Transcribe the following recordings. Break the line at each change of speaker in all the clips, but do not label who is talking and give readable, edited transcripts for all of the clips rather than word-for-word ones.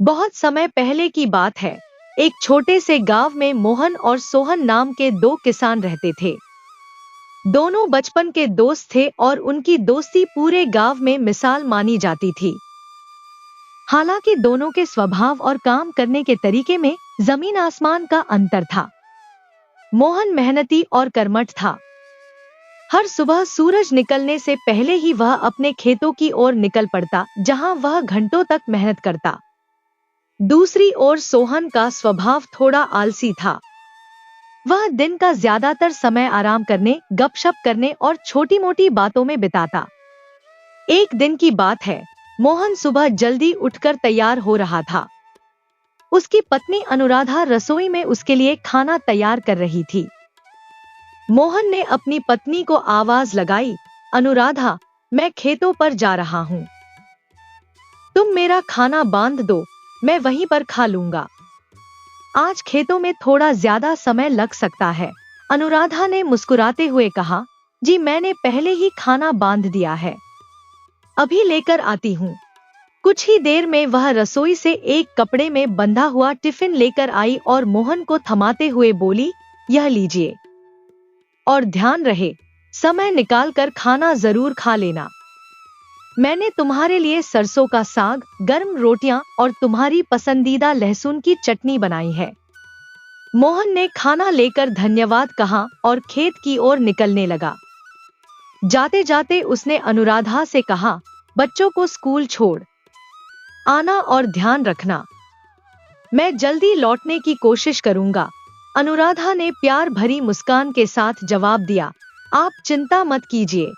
बहुत समय पहले की बात है। एक छोटे से गांव में मोहन और सोहन नाम के दो किसान रहते थे। दोनों बचपन के दोस्त थे और उनकी दोस्ती पूरे गांव में मिसाल मानी जाती थी। हालांकि दोनों के स्वभाव और काम करने के तरीके में जमीन आसमान का अंतर था। मोहन मेहनती और कर्मठ था। हर सुबह सूरज निकलने से पहले ही वह अपने खेतों की ओर निकल पड़ता, जहां वह घंटों तक मेहनत करता। दूसरी ओर सोहन का स्वभाव थोड़ा आलसी था। वह दिन का ज्यादातर समय आराम करने, गपशप करने और छोटी मोटी बातों में बिताता। एक दिन की बात है, मोहन सुबह जल्दी उठकर तैयार हो रहा था। उसकी पत्नी अनुराधा रसोई में उसके लिए खाना तैयार कर रही थी। मोहन ने अपनी पत्नी को आवाज लगाई, अनुराधा, मैं खेतों पर जा रहा हूँ। तुम मेरा खाना बांध दो, मैं वहीं पर खा लूंगा। आज खेतों में थोड़ा ज्यादा समय लग सकता है। अनुराधा ने मुस्कुराते हुए कहा, जी मैंने पहले ही खाना बांध दिया है, अभी लेकर आती हूँ। कुछ ही देर में वह रसोई से एक कपड़े में बंधा हुआ टिफिन लेकर आई और मोहन को थमाते हुए बोली, यह लीजिए, और ध्यान रहे समय निकालकर खाना जरूर खा लेना। मैंने तुम्हारे लिए सरसों का साग, गर्म रोटियां और तुम्हारी पसंदीदा लहसुन की चटनी बनाई है। मोहन ने खाना लेकर धन्यवाद कहा और खेत की ओर निकलने लगा। जाते जाते उसने अनुराधा से कहा, बच्चों को स्कूल छोड़ आना और ध्यान रखना। मैं जल्दी लौटने की कोशिश करूंगा। अनुराधा ने प्यार भरी मुस्कान के साथ जवाब दिया, आप चिंता मत कीजिए,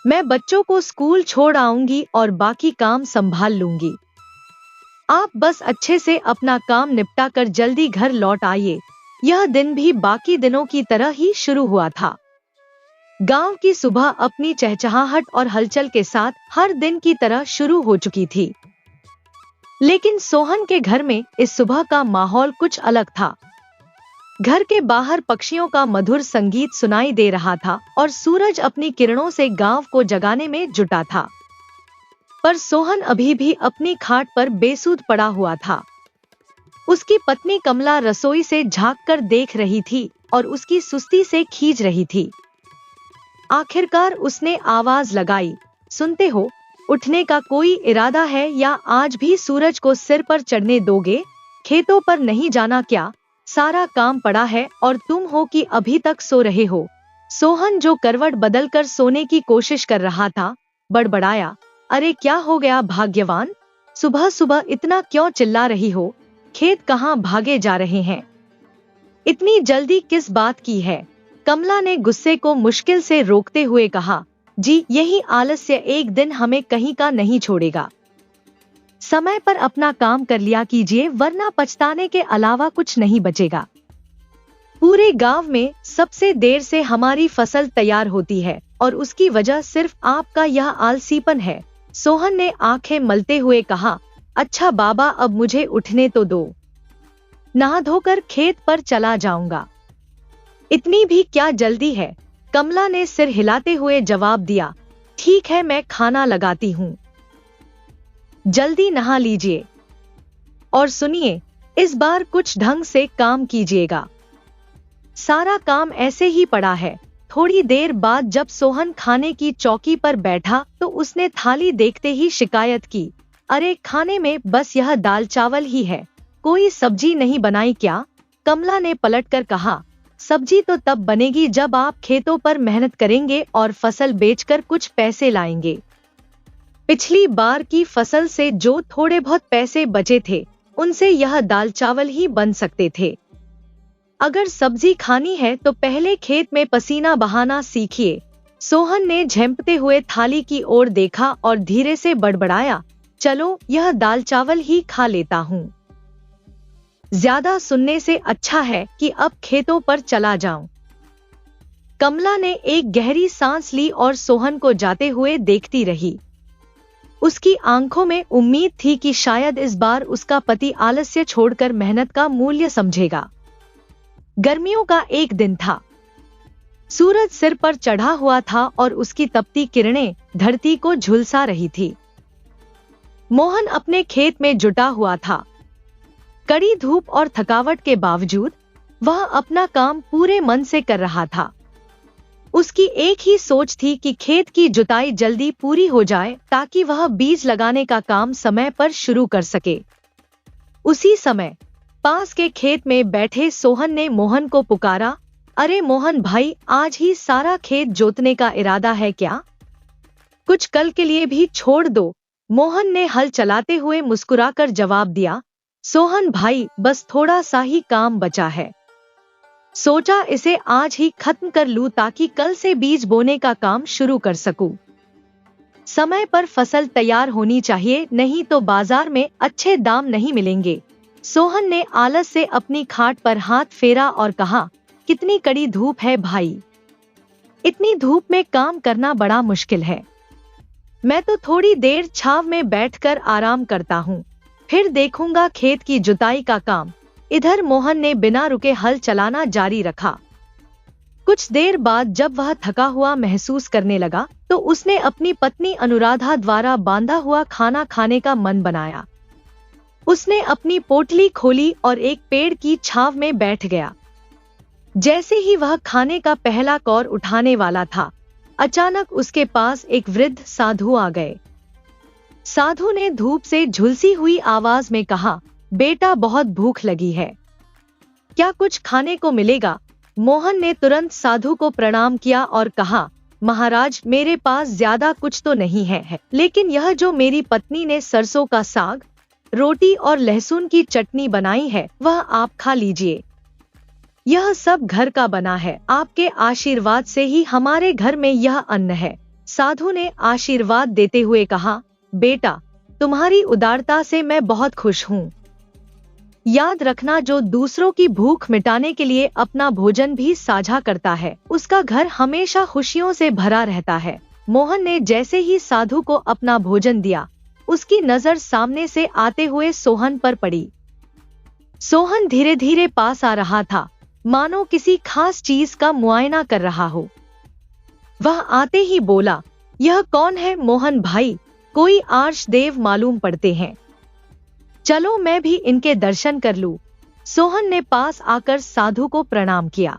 मैं बच्चों को स्कूल छोड़ आऊंगी और बाकी काम संभाल लूंगी। आप बस अच्छे से अपना काम निपटा कर जल्दी घर लौट आइए। यह दिन भी बाकी दिनों की तरह ही शुरू हुआ था। गांव की सुबह अपनी चहचहाहट और हलचल के साथ हर दिन की तरह शुरू हो चुकी थी। लेकिन सोहन के घर में इस सुबह का माहौल कुछ अलग था। घर के बाहर पक्षियों का मधुर संगीत सुनाई दे रहा था और सूरज अपनी किरणों से गांव को जगाने में जुटा था। पर सोहन अभी भी अपनी खाट पर बेसुध पड़ा हुआ था। उसकी पत्नी कमला रसोई से झांककर देख रही थी और उसकी सुस्ती से खींच रही थी। आखिरकार उसने आवाज लगाई, सुनते हो, उठने का कोई इरादा है या आज भी सूरज को सिर पर चढ़ने दोगे? खेतों पर नहीं जाना क्या? सारा काम पड़ा है और तुम हो कि अभी तक सो रहे हो। सोहन, जो करवट बदलकर सोने की कोशिश कर रहा था, बड़बड़ाया, अरे क्या हो गया भाग्यवान, सुबह सुबह इतना क्यों चिल्ला रही हो? खेत कहाँ भागे जा रहे हैं? इतनी जल्दी किस बात की है? कमला ने गुस्से को मुश्किल से रोकते हुए कहा, जी यही आलस्य एक दिन हमें कहीं का नहीं छोड़ेगा। समय पर अपना काम कर लिया कीजिए, वरना पछताने के अलावा कुछ नहीं बचेगा। पूरे गांव में सबसे देर से हमारी फसल तैयार होती है और उसकी वजह सिर्फ आपका यह आलसीपन है। सोहन ने आंखें मलते हुए कहा, अच्छा बाबा, अब मुझे उठने तो दो, नहा धोकर खेत पर चला जाऊंगा। इतनी भी क्या जल्दी है? कमला ने सिर हिलाते हुए जवाब दिया, ठीक है, मैं खाना लगाती हूँ, जल्दी नहा लीजिए। और सुनिए, इस बार कुछ ढंग से काम कीजिएगा, सारा काम ऐसे ही पड़ा है। थोड़ी देर बाद जब सोहन खाने की चौकी पर बैठा तो उसने थाली देखते ही शिकायत की, अरे खाने में बस यह दाल चावल ही है, कोई सब्जी नहीं बनाई क्या? कमला ने पलटकर कहा, सब्जी तो तब बनेगी जब आप खेतों पर मेहनत करेंगे और फसल बेचकर कुछ पैसे लाएंगे। पिछली बार की फसल से जो थोड़े बहुत पैसे बचे थे, उनसे यह दाल चावल ही बन सकते थे। अगर सब्जी खानी है तो पहले खेत में पसीना बहाना सीखिए। सोहन ने झेंपते हुए थाली की ओर देखा और धीरे से बड़बड़ाया, चलो यह दाल चावल ही खा लेता हूँ। ज्यादा सुनने से अच्छा है कि अब खेतों पर चला जाऊं। कमला ने एक गहरी सांस ली और सोहन को जाते हुए देखती रही। उसकी आंखों में उम्मीद थी कि शायद इस बार उसका पति आलस्य छोड़कर मेहनत का मूल्य समझेगा। गर्मियों का एक दिन था। सूरज सिर पर चढ़ा हुआ था और उसकी तपती किरणें धरती को झुलसा रही थी। मोहन अपने खेत में जुटा हुआ था। कड़ी धूप और थकावट के बावजूद वह अपना काम पूरे मन से कर रहा था। उसकी एक ही सोच थी कि खेत की जुताई जल्दी पूरी हो जाए ताकि वह बीज लगाने का काम समय पर शुरू कर सके। उसी समय पास के खेत में बैठे सोहन ने मोहन को पुकारा, अरे मोहन भाई, आज ही सारा खेत जोतने का इरादा है क्या? कुछ कल के लिए भी छोड़ दो। मोहन ने हल चलाते हुए मुस्कुराकर जवाब दिया, सोहन भाई, बस थोड़ा सा ही काम बचा है। सोचा इसे आज ही खत्म कर लूं ताकि कल से बीज बोने का काम शुरू कर सकूं। समय पर फसल तैयार होनी चाहिए, नहीं तो बाजार में अच्छे दाम नहीं मिलेंगे। सोहन ने आलस से अपनी खाट पर हाथ फेरा और कहा, कितनी कड़ी धूप है भाई, इतनी धूप में काम करना बड़ा मुश्किल है। मैं तो थोड़ी देर छांव में बैठकर आराम करता हूँ, फिर देखूंगा खेत की जुताई का काम। इधर मोहन ने बिना रुके हल चलाना जारी रखा। कुछ देर बाद जब वह थका हुआ महसूस करने लगा तो उसने अपनी पत्नी अनुराधा द्वारा बांधा हुआ खाना खाने का मन बनाया। उसने अपनी पोटली खोली और एक पेड़ की छांव में बैठ गया। जैसे ही वह खाने का पहला कौर उठाने वाला था, अचानक उसके पास एक वृद्ध साधु आ गए। साधु ने धूप से झुलसी हुई आवाज में कहा, बेटा, बहुत भूख लगी है, क्या कुछ खाने को मिलेगा? मोहन ने तुरंत साधु को प्रणाम किया और कहा, महाराज, मेरे पास ज्यादा कुछ तो नहीं है, लेकिन यह जो मेरी पत्नी ने सरसों का साग, रोटी और लहसुन की चटनी बनाई है, वह आप खा लीजिए। यह सब घर का बना है, आपके आशीर्वाद से ही हमारे घर में यह अन्न है। साधु ने आशीर्वाद देते हुए कहा, बेटा, तुम्हारी उदारता से मैं बहुत खुश हूँ। याद रखना, जो दूसरों की भूख मिटाने के लिए अपना भोजन भी साझा करता है, उसका घर हमेशा खुशियों से भरा रहता है। मोहन ने जैसे ही साधु को अपना भोजन दिया, उसकी नजर सामने से आते हुए सोहन पर पड़ी। सोहन धीरे धीरे पास आ रहा था, मानो किसी खास चीज का मुआयना कर रहा हो। वह आते ही बोला, यह कौन है मोहन भाई? कोई आर्ष देव मालूम पड़ते हैं, चलो मैं भी इनके दर्शन कर लूं। सोहन ने पास आकर साधु को प्रणाम किया।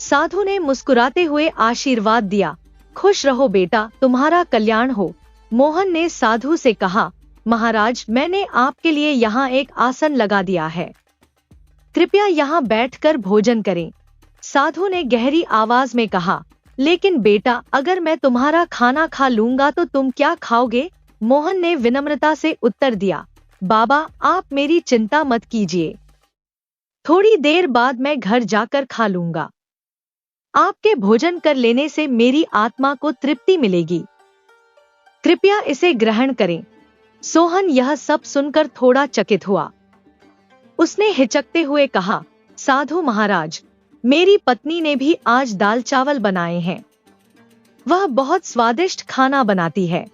साधु ने मुस्कुराते हुए आशीर्वाद दिया, खुश रहो बेटा, तुम्हारा कल्याण हो। मोहन ने साधु से कहा, महाराज, मैंने आपके लिए यहाँ एक आसन लगा दिया है, कृपया यहाँ बैठकर भोजन करें। साधु ने गहरी आवाज में कहा, लेकिन बेटा, अगर मैं तुम्हारा खाना खा लूंगा तो तुम क्या खाओगे? मोहन ने विनम्रता से उत्तर दिया, बाबा, आप मेरी चिंता मत कीजिए, थोड़ी देर बाद मैं घर जाकर खा लूंगा। आपके भोजन कर लेने से मेरी आत्मा को तृप्ति मिलेगी, कृपया इसे ग्रहण करें। सोहन यह सब सुनकर थोड़ा चकित हुआ। उसने हिचकते हुए कहा, साधु महाराज, मेरी पत्नी ने भी आज दाल चावल बनाए हैं, वह बहुत स्वादिष्ट खाना बनाती है,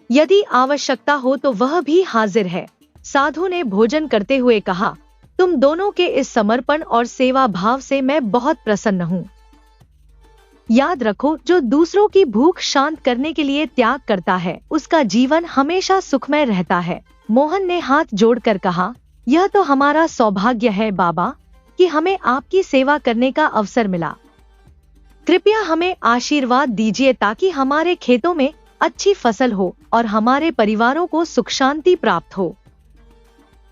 यदि आवश्यकता हो तो वह भी हाजिर है। साधु ने भोजन करते हुए कहा, तुम दोनों के इस समर्पण और सेवा भाव से मैं बहुत प्रसन्न हूँ। याद रखो, जो दूसरों की भूख शांत करने के लिए त्याग करता है, उसका जीवन हमेशा सुखमय रहता है। मोहन ने हाथ जोड़कर कहा, यह तो हमारा सौभाग्य है बाबा कि हमें आपकी सेवा करने का अवसर मिला। कृपया हमें आशीर्वाद दीजिए ताकि हमारे खेतों में अच्छी फसल हो और हमारे परिवारों को सुख शांति प्राप्त हो।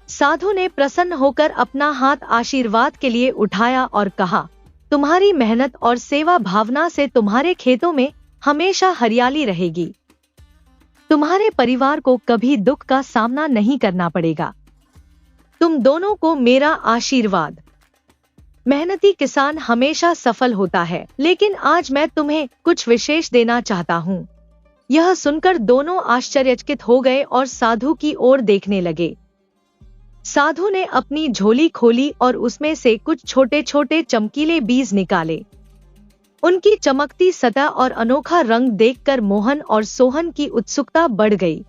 साधु ने प्रसन्न होकर अपना हाथ आशीर्वाद के लिए उठाया और कहा, तुम्हारी मेहनत और सेवा भावना से तुम्हारे खेतों में हमेशा हरियाली रहेगी, तुम्हारे परिवार को कभी दुख का सामना नहीं करना पड़ेगा। तुम दोनों को मेरा आशीर्वाद। मेहनती किसान हमेशा सफल होता है, लेकिन आज मैं तुम्हें कुछ विशेष देना चाहता हूँ। यह सुनकर दोनों आश्चर्यचकित हो गए और साधु की ओर देखने लगे। साधु ने अपनी झोली खोली और उसमें से कुछ छोटे छोटे चमकीले बीज निकाले। उनकी चमकती सतह और अनोखा रंग देखकर मोहन और सोहन की उत्सुकता बढ़ गई।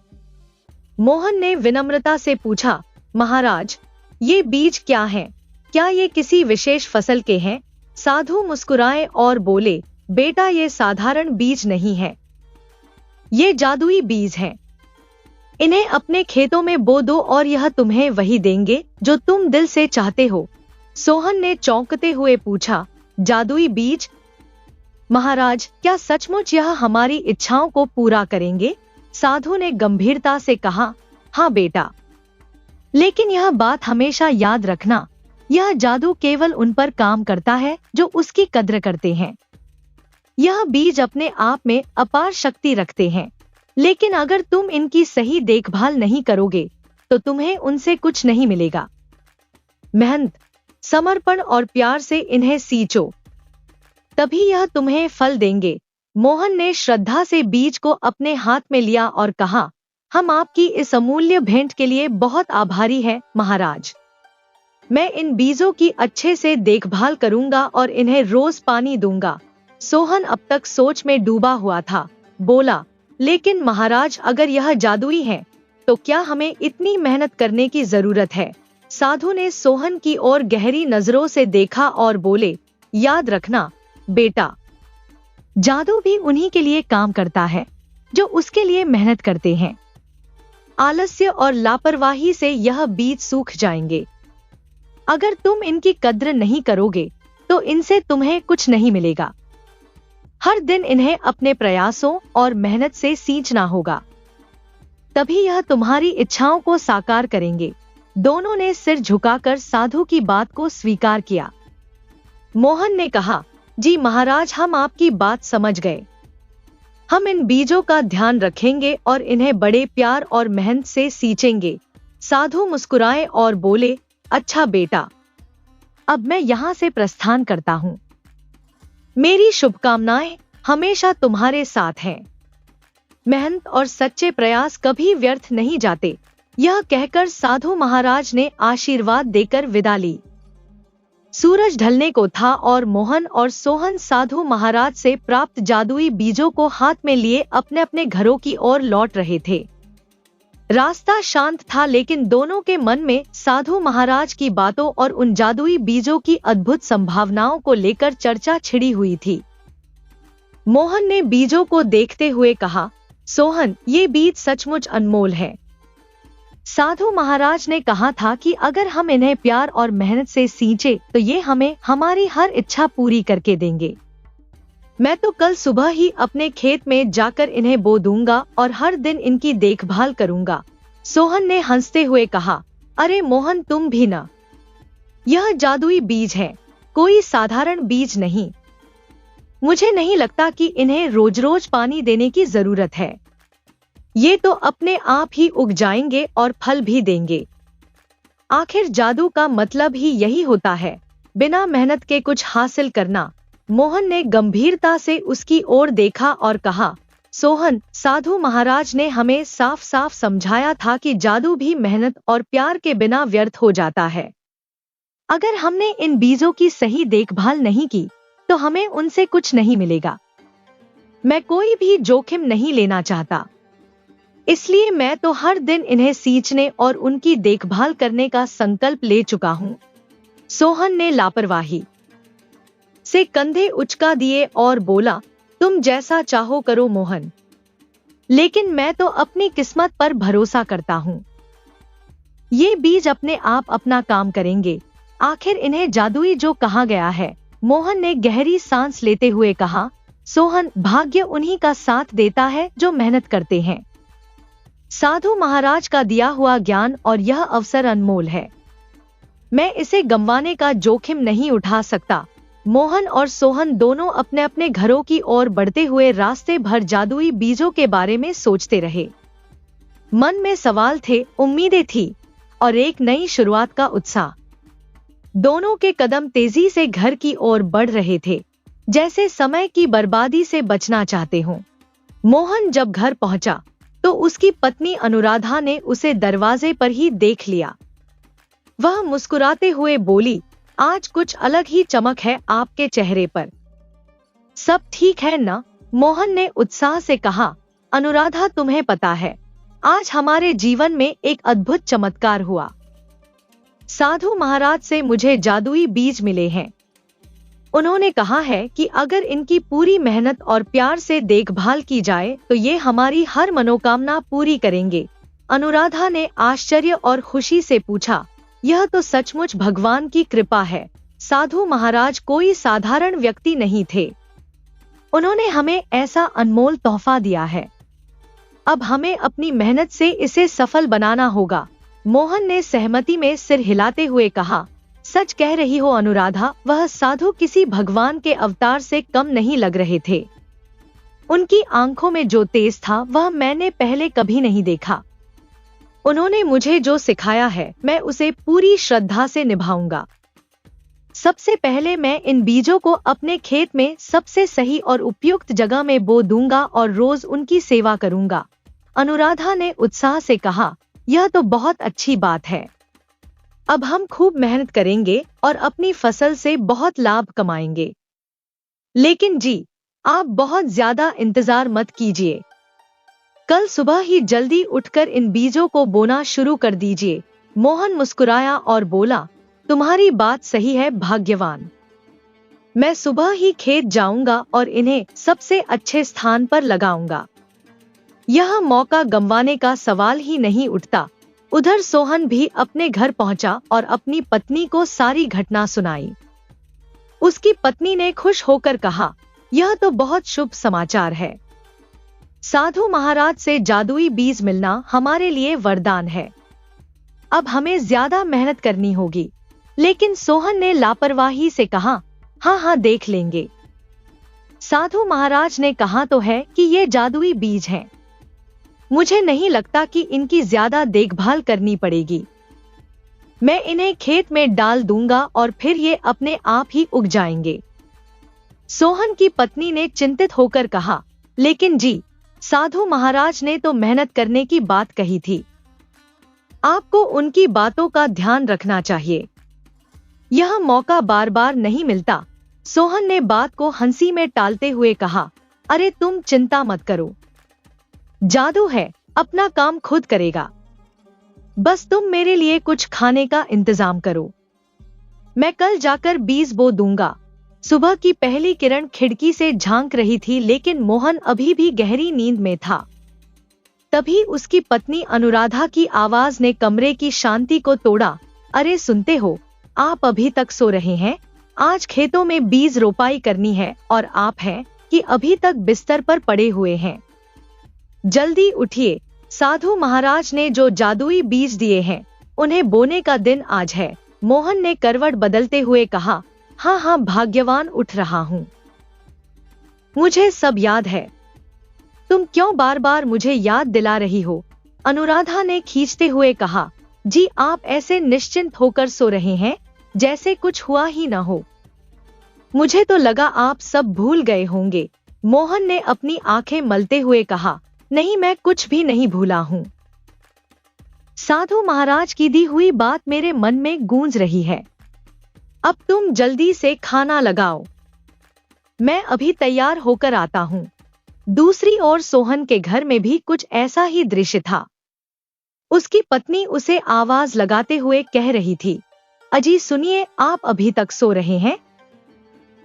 मोहन ने विनम्रता से पूछा, महाराज, ये बीज क्या हैं? क्या ये किसी विशेष फसल के हैं? साधु मुस्कुराए और बोले, बेटा, ये साधारण बीज नहीं है, ये जादुई बीज हैं। इन्हें अपने खेतों में बो दो और यह तुम्हें वही देंगे जो तुम दिल से चाहते हो। सोहन ने चौंकते हुए पूछा, जादुई बीज? महाराज, क्या सचमुच यह हमारी इच्छाओं को पूरा करेंगे? साधु ने गंभीरता से कहा, हाँ बेटा, लेकिन यह बात हमेशा याद रखना, यह जादू केवल उन पर काम करता है जो उसकी कद्र करते हैं। यह बीज अपने आप में अपार शक्ति रखते हैं, लेकिन अगर तुम इनकी सही देखभाल नहीं करोगे तो तुम्हें उनसे कुछ नहीं मिलेगा। मेहनत, समर्पण और प्यार से इन्हें सींचो, तभी यह तुम्हें फल देंगे। मोहन ने श्रद्धा से बीज को अपने हाथ में लिया और कहा, हम आपकी इस अमूल्य भेंट के लिए बहुत आभारी हैं महाराज। मैं इन बीजों की अच्छे से देखभाल करूंगा और इन्हें रोज पानी दूंगा। सोहन अब तक सोच में डूबा हुआ था। बोला, लेकिन महाराज, अगर यह जादुई है तो क्या हमें इतनी मेहनत करने की जरूरत है? साधु ने सोहन की ओर गहरी नजरों से देखा और बोले, याद रखना बेटा, जादू भी उन्हीं के लिए काम करता है जो उसके लिए मेहनत करते हैं। आलस्य और लापरवाही से यह बीज सूख जाएंगे। अगर तुम इनकी कद्र नहीं करोगे तो इनसे तुम्हें कुछ नहीं मिलेगा। हर दिन इन्हें अपने प्रयासों और मेहनत से सींचना होगा, तभी यह तुम्हारी इच्छाओं को साकार करेंगे। दोनों ने सिर झुकाकर साधु की बात को स्वीकार किया। मोहन ने कहा, जी महाराज, हम आपकी बात समझ गए। हम इन बीजों का ध्यान रखेंगे और इन्हें बड़े प्यार और मेहनत से सींचेंगे। साधु मुस्कुराए और बोले, अच्छा बेटा, अब मैं यहाँ से प्रस्थान करता हूँ। मेरी शुभकामनाएं हमेशा तुम्हारे साथ हैं। मेहनत और सच्चे प्रयास कभी व्यर्थ नहीं जाते। यह कहकर साधु महाराज ने आशीर्वाद देकर विदा ली। सूरज ढलने को था और मोहन और सोहन साधु महाराज से प्राप्त जादुई बीजों को हाथ में लिए अपने अपने घरों की ओर लौट रहे थे। रास्ता शांत था, लेकिन दोनों के मन में साधु महाराज की बातों और उन जादुई बीजों की अद्भुत संभावनाओं को लेकर चर्चा छिड़ी हुई थी। मोहन ने बीजों को देखते हुए कहा, सोहन, ये बीज सचमुच अनमोल है। साधु महाराज ने कहा था कि अगर हम इन्हें प्यार और मेहनत से सींचे तो ये हमें हमारी हर इच्छा पूरी करके देंगे। मैं तो कल सुबह ही अपने खेत में जाकर इन्हें बो दूंगा और हर दिन इनकी देखभाल करूंगा। सोहन ने हंसते हुए कहा, अरे मोहन, तुम भी ना। यह जादुई बीज है, कोई साधारण बीज नहीं। मुझे नहीं लगता कि इन्हें रोज रोज पानी देने की जरूरत है। ये तो अपने आप ही उग जाएंगे और फल भी देंगे। आखिर जादू का मतलब ही यही होता है, बिना मेहनत के कुछ हासिल करना। मोहन ने गंभीरता से उसकी ओर देखा और कहा, सोहन, साधु महाराज ने हमें साफ साफ समझाया था कि जादू भी मेहनत और प्यार के बिना व्यर्थ हो जाता है। अगर हमने इन बीजों की सही देखभाल नहीं की तो हमें उनसे कुछ नहीं मिलेगा। मैं कोई भी जोखिम नहीं लेना चाहता, इसलिए मैं तो हर दिन इन्हें सींचने और उनकी देखभाल करने का संकल्प ले चुका हूँ। सोहन ने लापरवाही से कंधे उचका दिए और बोला, तुम जैसा चाहो करो मोहन, लेकिन मैं तो अपनी किस्मत पर भरोसा करता हूँ। ये बीज अपने आप अपना काम करेंगे। आखिर इन्हें जादुई जो कहा गया है। मोहन ने गहरी सांस लेते हुए कहा, सोहन, भाग्य उन्हीं का साथ देता है जो मेहनत करते हैं। साधु महाराज का दिया हुआ ज्ञान और यह अवसर अनमोल है, मैं इसे गंवाने का जोखिम नहीं उठा सकता। मोहन और सोहन दोनों अपने अपने घरों की ओर बढ़ते हुए रास्ते भर जादुई बीजों के बारे में सोचते रहे। मन में सवाल थे, उम्मीदें थी और एक नई शुरुआत का उत्साह। दोनों के कदम तेजी से घर की ओर बढ़ रहे थे, जैसे समय की बर्बादी से बचना चाहते हों। मोहन जब घर पहुंचा तो उसकी पत्नी अनुराधा ने उसे दरवाजे पर ही देख लिया। वह मुस्कुराते हुए बोली, आज कुछ अलग ही चमक है आपके चेहरे पर। सब ठीक है ना? मोहन ने उत्साह से कहा। अनुराधा, तुम्हें पता है, आज हमारे जीवन में एक अद्भुत चमत्कार हुआ। साधु महाराज से मुझे जादुई बीज मिले हैं। उन्होंने कहा है कि अगर इनकी पूरी मेहनत और प्यार से देखभाल की जाए तो ये हमारी हर मनोकामना पूरी करेंगे। अनुराधा ने आश्चर्य और खुशी से पूछा, यह तो सचमुच भगवान की कृपा है। साधु महाराज कोई साधारण व्यक्ति नहीं थे। उन्होंने हमें ऐसा अनमोल तोहफा दिया है। अब हमें अपनी मेहनत से इसे सफल बनाना होगा। मोहन ने सहमति में सिर हिलाते हुए कहा, सच कह रही हो अनुराधा, वह साधु किसी भगवान के अवतार से कम नहीं लग रहे थे। उनकी आंखों में जो तेज था वह मैंने पहले कभी नहीं देखा। उन्होंने मुझे जो सिखाया है मैं उसे पूरी श्रद्धा से निभाऊंगा। सबसे पहले मैं इन बीजों को अपने खेत में सबसे सही और उपयुक्त जगह में बो दूंगा और रोज उनकी सेवा करूंगा। अनुराधा ने उत्साह से कहा, यह तो बहुत अच्छी बात है। अब हम खूब मेहनत करेंगे और अपनी फसल से बहुत लाभ कमाएंगे। लेकिन जी, आप बहुत ज्यादा इंतजार मत कीजिए। कल सुबह ही जल्दी उठकर इन बीजों को बोना शुरू कर दीजिए। मोहन मुस्कुराया और बोला, तुम्हारी बात सही है भाग्यवान। मैं सुबह ही खेत जाऊंगा और इन्हें सबसे अच्छे स्थान पर लगाऊंगा। यह मौका गंवाने का सवाल ही नहीं उठता। उधर सोहन भी अपने घर पहुंचा और अपनी पत्नी को सारी घटना सुनाई। उसकी पत्नी ने खुश होकर कहा, यह तो बहुत शुभ समाचार है। साधु महाराज से जादुई बीज मिलना हमारे लिए वरदान है। अब हमें ज्यादा मेहनत करनी होगी। लेकिन सोहन ने लापरवाही से कहा, हाँ हाँ देख लेंगे। साधु महाराज ने कहा तो है कि ये जादुई बीज हैं। मुझे नहीं लगता कि इनकी ज्यादा देखभाल करनी पड़ेगी। मैं इन्हें खेत में डाल दूंगा और फिर ये अपने आप ही उग जाएंगे। सोहन की पत्नी ने चिंतित होकर कहा, लेकिन जी, साधु महाराज ने तो मेहनत करने की बात कही थी। आपको उनकी बातों का ध्यान रखना चाहिए। यह मौका बार बार नहीं मिलता। सोहन ने बात को हंसी में टालते हुए कहा, अरे तुम चिंता मत करो। जादू है, अपना काम खुद करेगा। बस तुम मेरे लिए कुछ खाने का इंतजाम करो। मैं कल जाकर बीज बो दूंगा। सुबह की पहली किरण खिड़की से झांक रही थी, लेकिन मोहन अभी भी गहरी नींद में था। तभी उसकी पत्नी अनुराधा की आवाज ने कमरे की शांति को तोड़ा। अरे सुनते हो, आप अभी तक सो रहे हैं? आज खेतों में बीज रोपाई करनी है और आप हैं कि अभी तक बिस्तर पर पड़े हुए हैं। जल्दी उठिए। साधु महाराज ने जो जादुई बीज दिए हैं उन्हें बोने का दिन आज है। मोहन ने करवट बदलते हुए कहा, हाँ हाँ भाग्यवान, उठ रहा हूँ। मुझे सब याद है। तुम क्यों बार बार मुझे याद दिला रही हो? अनुराधा ने खींचते हुए कहा, जी आप ऐसे निश्चिंत होकर सो रहे हैं जैसे कुछ हुआ ही ना हो। मुझे तो लगा आप सब भूल गए होंगे। मोहन ने अपनी आंखें मलते हुए कहा, नहीं, मैं कुछ भी नहीं भूला हूँ। साधु महाराज की दी हुई बात मेरे मन में गूंज रही है। अब तुम जल्दी से खाना लगाओ। मैं अभी तैयार होकर आता हूँ। दूसरी ओर सोहन के घर में भी कुछ ऐसा ही दृश्य था। उसकी पत्नी उसे आवाज लगाते हुए कह रही थी, अजी सुनिए, आप अभी तक सो रहे हैं?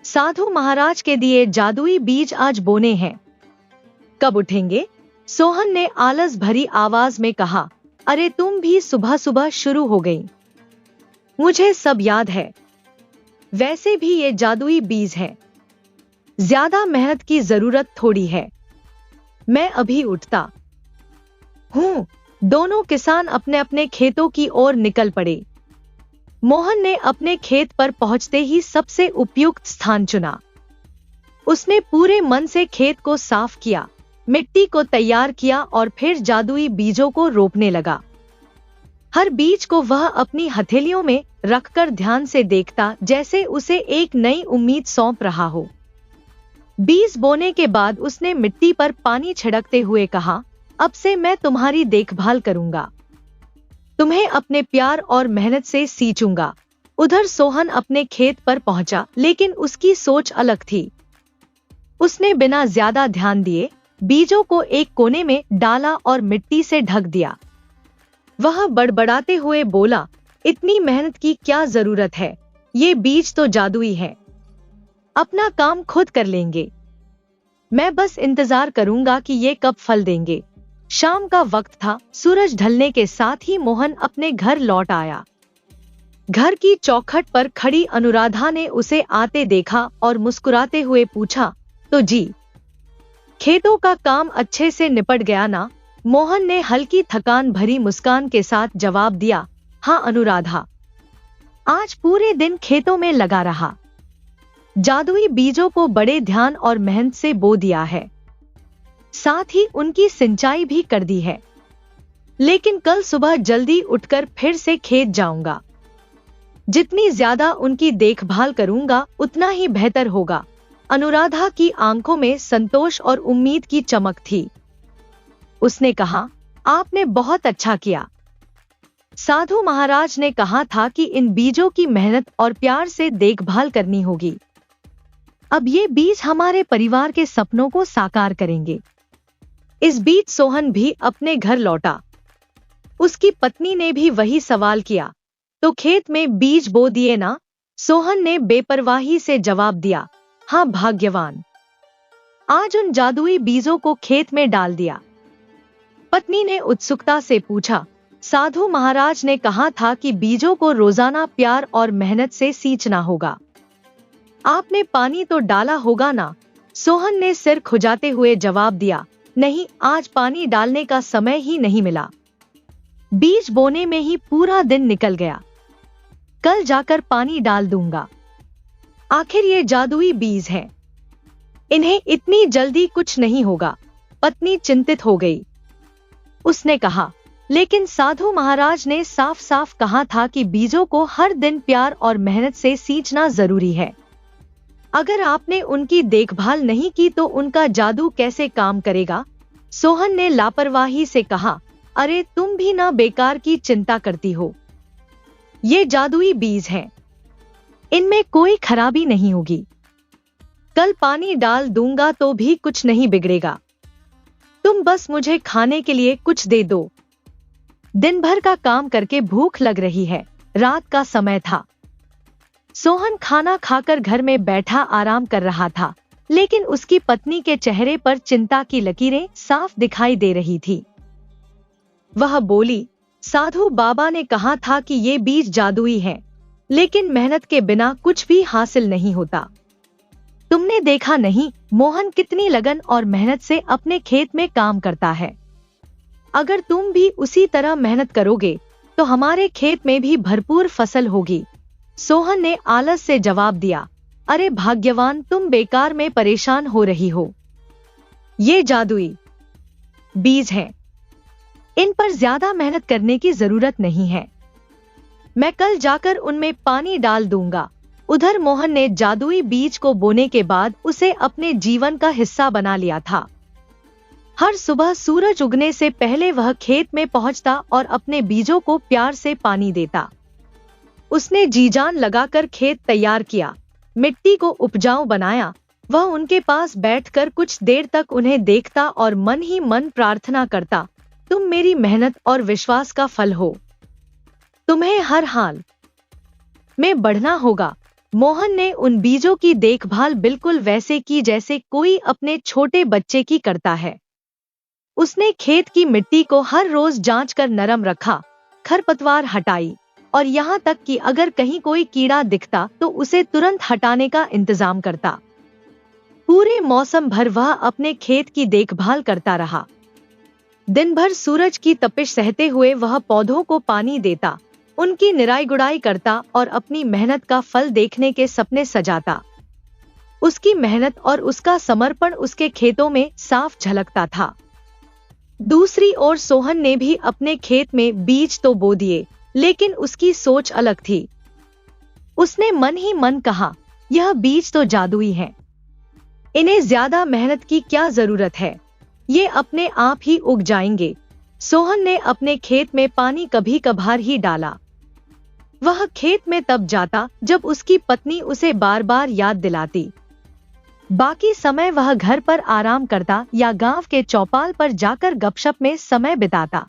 साधु महाराज के दिए जादुई बीज आज बोने हैं। कब उठेंगे? सोहन ने आलस भरी आवाज में कहा, अरे तुम भी सुबह सुबह शुरू हो गई। मुझे सब याद है। वैसे भी ये जादुई बीज है, ज्यादा मेहनत की जरूरत थोड़ी है। मैं अभी उठता हूँ। दोनों किसान अपने अपने खेतों की ओर निकल पड़े। मोहन ने अपने खेत पर पहुंचते ही सबसे उपयुक्त स्थान चुना। उसने पूरे मन से खेत को साफ किया, मिट्टी को तैयार किया और फिर जादुई बीजों को रोपने लगा। हर बीज को वह अपनी हथेलियों में रखकर ध्यान से देखता, जैसे उसे एक नई उम्मीद सौंप रहा हो। बीज बोने के बाद उसने मिट्टी पर पानी छिड़कते हुए कहा, अब से मैं तुम्हारी देखभाल करूंगा। तुम्हें अपने प्यार और मेहनत से सींचूंगा। उधर सोहन अपने खेत पर पहुंचा, लेकिन उसकी सोच अलग थी। उसने बिना ज्यादा ध्यान दिए बीजों को एक कोने में डाला और मिट्टी से ढक दिया। वह बड़बड़ाते हुए बोला, इतनी मेहनत की क्या जरूरत है? ये बीज तो जादुई है, अपना काम खुद कर लेंगे। मैं बस इंतजार करूंगा कि ये कब फल देंगे। शाम का वक्त था। सूरज ढलने के साथ ही मोहन अपने घर लौट आया। घर की चौखट पर खड़ी अनुराधा ने उसे आते देखा और मुस्कुराते हुए पूछा, तो जी, खेतों का काम अच्छे से निपट गया ना? मोहन ने हल्की थकान भरी मुस्कान के साथ जवाब दिया, हाँ अनुराधा, आज पूरे दिन खेतों में लगा रहा। जादुई बीजों को बड़े ध्यान और मेहनत से बो दिया है, साथ ही उनकी सिंचाई भी कर दी है। लेकिन कल सुबह जल्दी उठकर फिर से खेत जाऊंगा। जितनी ज्यादा उनकी देखभाल करूंगा उतना ही बेहतर होगा। अनुराधा की आंखों में संतोष और उम्मीद की चमक थी। उसने कहा, आपने बहुत अच्छा किया। साधु महाराज ने कहा था कि इन बीजों की मेहनत और प्यार से देखभाल करनी होगी। अब ये बीज हमारे परिवार के सपनों को साकार करेंगे। इस बीच सोहन भी अपने घर लौटा। उसकी पत्नी ने भी वही सवाल किया, तो खेत में बीज बो दिए ना? सोहन ने बेपरवाही से जवाब दिया, हाँ भाग्यवान, आज उन जादुई बीजों को खेत में डाल दिया। पत्नी ने उत्सुकता से पूछा, साधु महाराज ने कहा था कि बीजों को रोजाना प्यार और मेहनत से सींचना होगा। आपने पानी तो डाला होगा ना? सोहन ने सिर खुजाते हुए जवाब दिया, नहीं, आज पानी डालने का समय ही नहीं मिला। बीज बोने में ही पूरा दिन निकल गया। कल जाकर पानी डाल दूंगा। आखिर ये जादुई बीज हैं, इन्हें इतनी जल्दी कुछ नहीं होगा। पत्नी चिंतित हो गई। उसने कहा, लेकिन साधु महाराज ने साफ साफ कहा था कि बीजों को हर दिन प्यार और मेहनत से सींचना जरूरी है। अगर आपने उनकी देखभाल नहीं की तो उनका जादू कैसे काम करेगा? सोहन ने लापरवाही से कहा, अरे तुम भी ना बेकार की चिंता करती हो। ये जादुई बीज हैं, इनमें कोई खराबी नहीं होगी। कल पानी डाल दूंगा तो भी कुछ नहीं बिगड़ेगा। तुम बस मुझे खाने के लिए कुछ दे दो। दिन भर का काम करके भूख लग रही है। रात का समय था। सोहन खाना खाकर घर में बैठा आराम कर रहा था, लेकिन उसकी पत्नी के चेहरे पर चिंता की लकीरें साफ दिखाई दे रही थी। वह बोली, साधु बाबा ने कहा था कि ये बीज जादुई हैं, लेकिन मेहनत के बिना कुछ भी हासिल नहीं होता। तुमने देखा नहीं मोहन कितनी लगन और मेहनत से अपने खेत में काम करता है। अगर तुम भी उसी तरह मेहनत करोगे तो हमारे खेत में भी भरपूर फसल होगी। सोहन ने आलस से जवाब दिया, अरे भाग्यवान, तुम बेकार में परेशान हो रही हो। ये जादुई बीज हैं, इन पर ज्यादा मेहनत करने की जरूरत नहीं है। मैं कल जाकर उनमें पानी डाल दूंगा। उधर मोहन ने जादुई बीज को बोने के बाद उसे अपने जीवन का हिस्सा बना लिया था। हर सुबह सूरज उगने से पहले वह खेत में पहुंचता और अपने बीजों को प्यार से पानी देता। उसने जी जान लगाकर खेत तैयार किया, मिट्टी को उपजाऊ बनाया। वह उनके पास बैठकर कुछ देर तक उन्हें देखता और मन ही मन प्रार्थना करता, तुम मेरी मेहनत और विश्वास का फल हो। तुम्हें हर हाल में बढ़ना होगा। मोहन ने उन बीजों की देखभाल बिल्कुल वैसे की जैसे कोई अपने छोटे बच्चे की करता है। उसने खेत की मिट्टी को हर रोज जांच कर नरम रखा, खरपतवार हटाई और यहाँ तक कि अगर कहीं कोई कीड़ा दिखता तो उसे तुरंत हटाने का इंतजाम करता। पूरे मौसम भर वह अपने खेत की देखभाल करता रहा। दिन भर सूरज की तपिश सहते हुए वह पौधों को पानी देता, उनकी निराई गुड़ाई करता और अपनी मेहनत का फल देखने के सपने सजाता। उसकी मेहनत और उसका समर्पण उसके खेतों में साफ झलकता था। दूसरी ओर सोहन ने भी अपने खेत में बीज तो बो दिए, लेकिन उसकी सोच अलग थी। उसने मन ही मन कहा, यह बीज तो जादुई हैं, इन्हें ज्यादा मेहनत की क्या जरूरत है, ये अपने आप ही उग जाएंगे। सोहन ने अपने खेत में पानी कभी कभार ही डाला। वह खेत में तब जाता जब उसकी पत्नी उसे बार बार याद दिलाती। बाकी समय वह घर पर आराम करता या गांव के चौपाल पर जाकर गपशप में समय बिताता।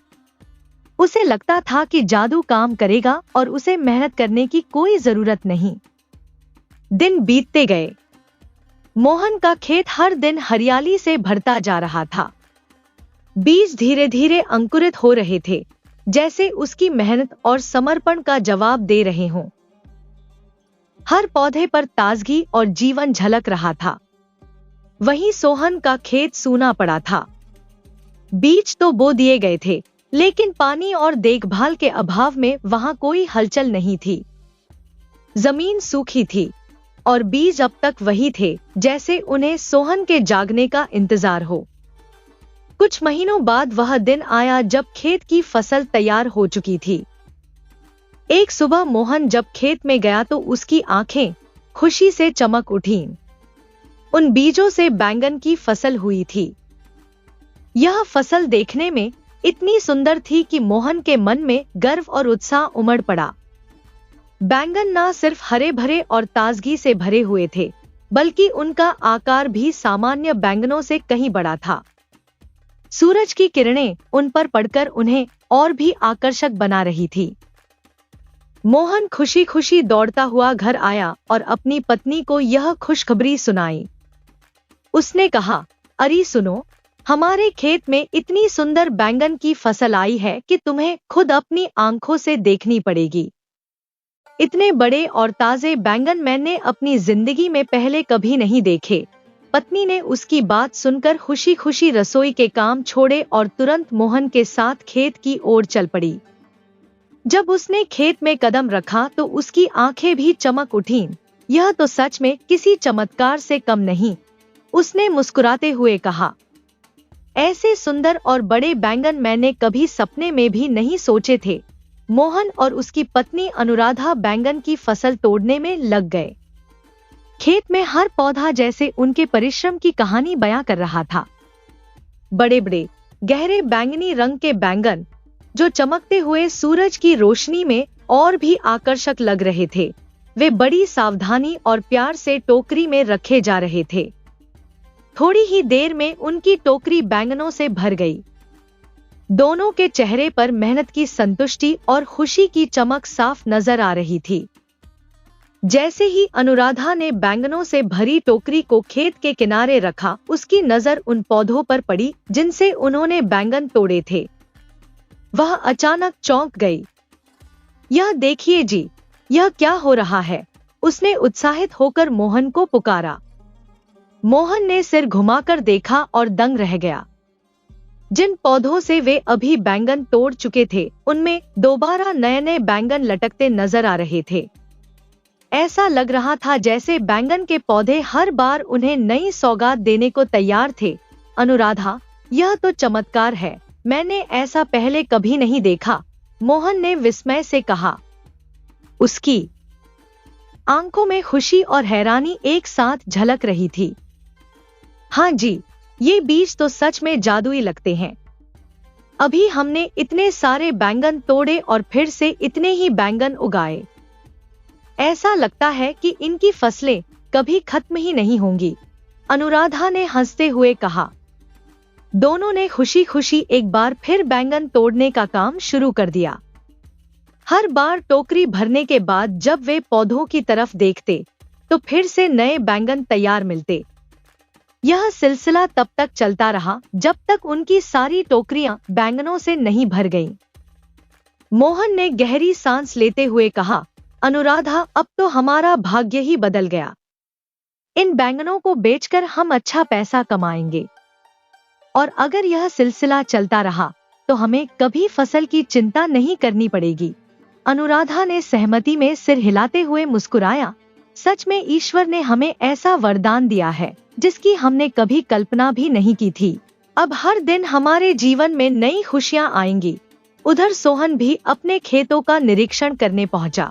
उसे लगता था कि जादू काम करेगा और उसे मेहनत करने की कोई जरूरत नहीं। दिन बीतते गए। मोहन का खेत हर दिन हरियाली से भरता जा रहा था। बीज धीरे धीरे अंकुरित हो रहे थे, जैसे उसकी मेहनत और समर्पण का जवाब दे रहे हों। हर पौधे पर ताजगी और जीवन झलक रहा था। वहीं सोहन का खेत सूना पड़ा था। बीज तो बो दिए गए थे, लेकिन पानी और देखभाल के अभाव में वहां कोई हलचल नहीं थी। जमीन सूखी थी और बीज अब तक वही थे, जैसे उन्हें सोहन के जागने का इंतजार हो। कुछ महीनों बाद वह दिन आया जब खेत की फसल तैयार हो चुकी थी। एक सुबह मोहन जब खेत में गया तो उसकी आंखें खुशी से चमक उठीं। उन बीजों से बैंगन की फसल हुई थी। यह फसल देखने में इतनी सुंदर थी कि मोहन के मन में गर्व और उत्साह उमड़ पड़ा। बैंगन न सिर्फ हरे भरे और ताजगी से भरे हुए थे, बल्कि उनका आकार भी सामान्य बैंगनों से कहीं बड़ा था। सूरज की किरणें उन पर पड़कर उन्हें और भी आकर्षक बना रही थी। मोहन खुशी खुशी दौड़ता हुआ घर आया और अपनी पत्नी को यह खुशखबरी सुनाई। उसने कहा, अरे सुनो, हमारे खेत में इतनी सुंदर बैंगन की फसल आई है कि तुम्हें खुद अपनी आंखों से देखनी पड़ेगी। इतने बड़े और ताजे बैंगन मैंने अपनी जिंदगी में पहले कभी नहीं देखे। पत्नी ने उसकी बात सुनकर खुशी खुशी रसोई के काम छोड़े और तुरंत मोहन के साथ खेत की ओर चल पड़ी। जब उसने खेत में कदम रखा तो उसकी आंखें भी चमक उठीं। यह तो सच में किसी चमत्कार से कम नहीं, उसने मुस्कुराते हुए कहा। ऐसे सुंदर और बड़े बैंगन मैंने कभी सपने में भी नहीं सोचे थे। मोहन और उसकी पत्नी अनुराधा बैंगन की फसल तोड़ने में लग गए। खेत में हर पौधा जैसे उनके परिश्रम की कहानी बयां कर रहा था। बड़े बड़े गहरे बैंगनी रंग के बैंगन, जो चमकते हुए सूरज की रोशनी में और भी आकर्षक लग रहे थे, वे बड़ी सावधानी और प्यार से टोकरी में रखे जा रहे थे। थोड़ी ही देर में उनकी टोकरी बैंगनों से भर गई। दोनों के चेहरे पर मेहनत की संतुष्टि और खुशी की चमक साफ नजर आ रही थी। जैसे ही अनुराधा ने बैंगनों से भरी टोकरी को खेत के किनारे रखा, उसकी नजर उन पौधों पर पड़ी जिनसे उन्होंने बैंगन तोड़े थे। वह अचानक चौंक गई। यह देखिए जी, यह क्या हो रहा है? उसने उत्साहित होकर मोहन को पुकारा। मोहन ने सिर घुमाकर देखा और दंग रह गया। जिन पौधों से वे अभी बैंगन तोड़ चुके थे, उनमें दोबारा नए नए बैंगन लटकते नजर आ रहे थे। ऐसा लग रहा था जैसे बैंगन के पौधे हर बार उन्हें नई सौगात देने को तैयार थे। अनुराधा, यह तो चमत्कार है, मैंने ऐसा पहले कभी नहीं देखा, मोहन ने विस्मय से कहा। उसकी आंखों में खुशी और हैरानी एक साथ झलक रही थी। हाँ जी, ये बीज तो सच में जादुई लगते हैं। अभी हमने इतने सारे बैंगन तोड़े और फिर से इतने ही बैंगन उगाए। ऐसा लगता है कि इनकी फसलें कभी खत्म ही नहीं होंगी, अनुराधा ने हंसते हुए कहा। दोनों ने खुशी खुशी एक बार फिर बैंगन तोड़ने का काम शुरू कर दिया। हर बार टोकरी भरने के बाद जब वे पौधों की तरफ देखते, तो फिर से नए बैंगन तैयार मिलते। यह सिलसिला तब तक चलता रहा जब तक उनकी सारी टोकरियां बैंगनों से नहीं भर गईं। मोहन ने गहरी सांस लेते हुए कहा, अनुराधा, अब तो हमारा भाग्य ही बदल गया। इन बैंगनों को बेचकर हम अच्छा पैसा कमाएंगे, और अगर यह सिलसिला चलता रहा तो हमें कभी फसल की चिंता नहीं करनी पड़ेगी। अनुराधा ने सहमति में सिर हिलाते हुए मुस्कुराया। सच में ईश्वर ने हमें ऐसा वरदान दिया है जिसकी हमने कभी कल्पना भी नहीं की थी। अब हर दिन हमारे जीवन में नई खुशियां आएंगी। उधर सोहन भी अपने खेतों का निरीक्षण करने पहुंचा,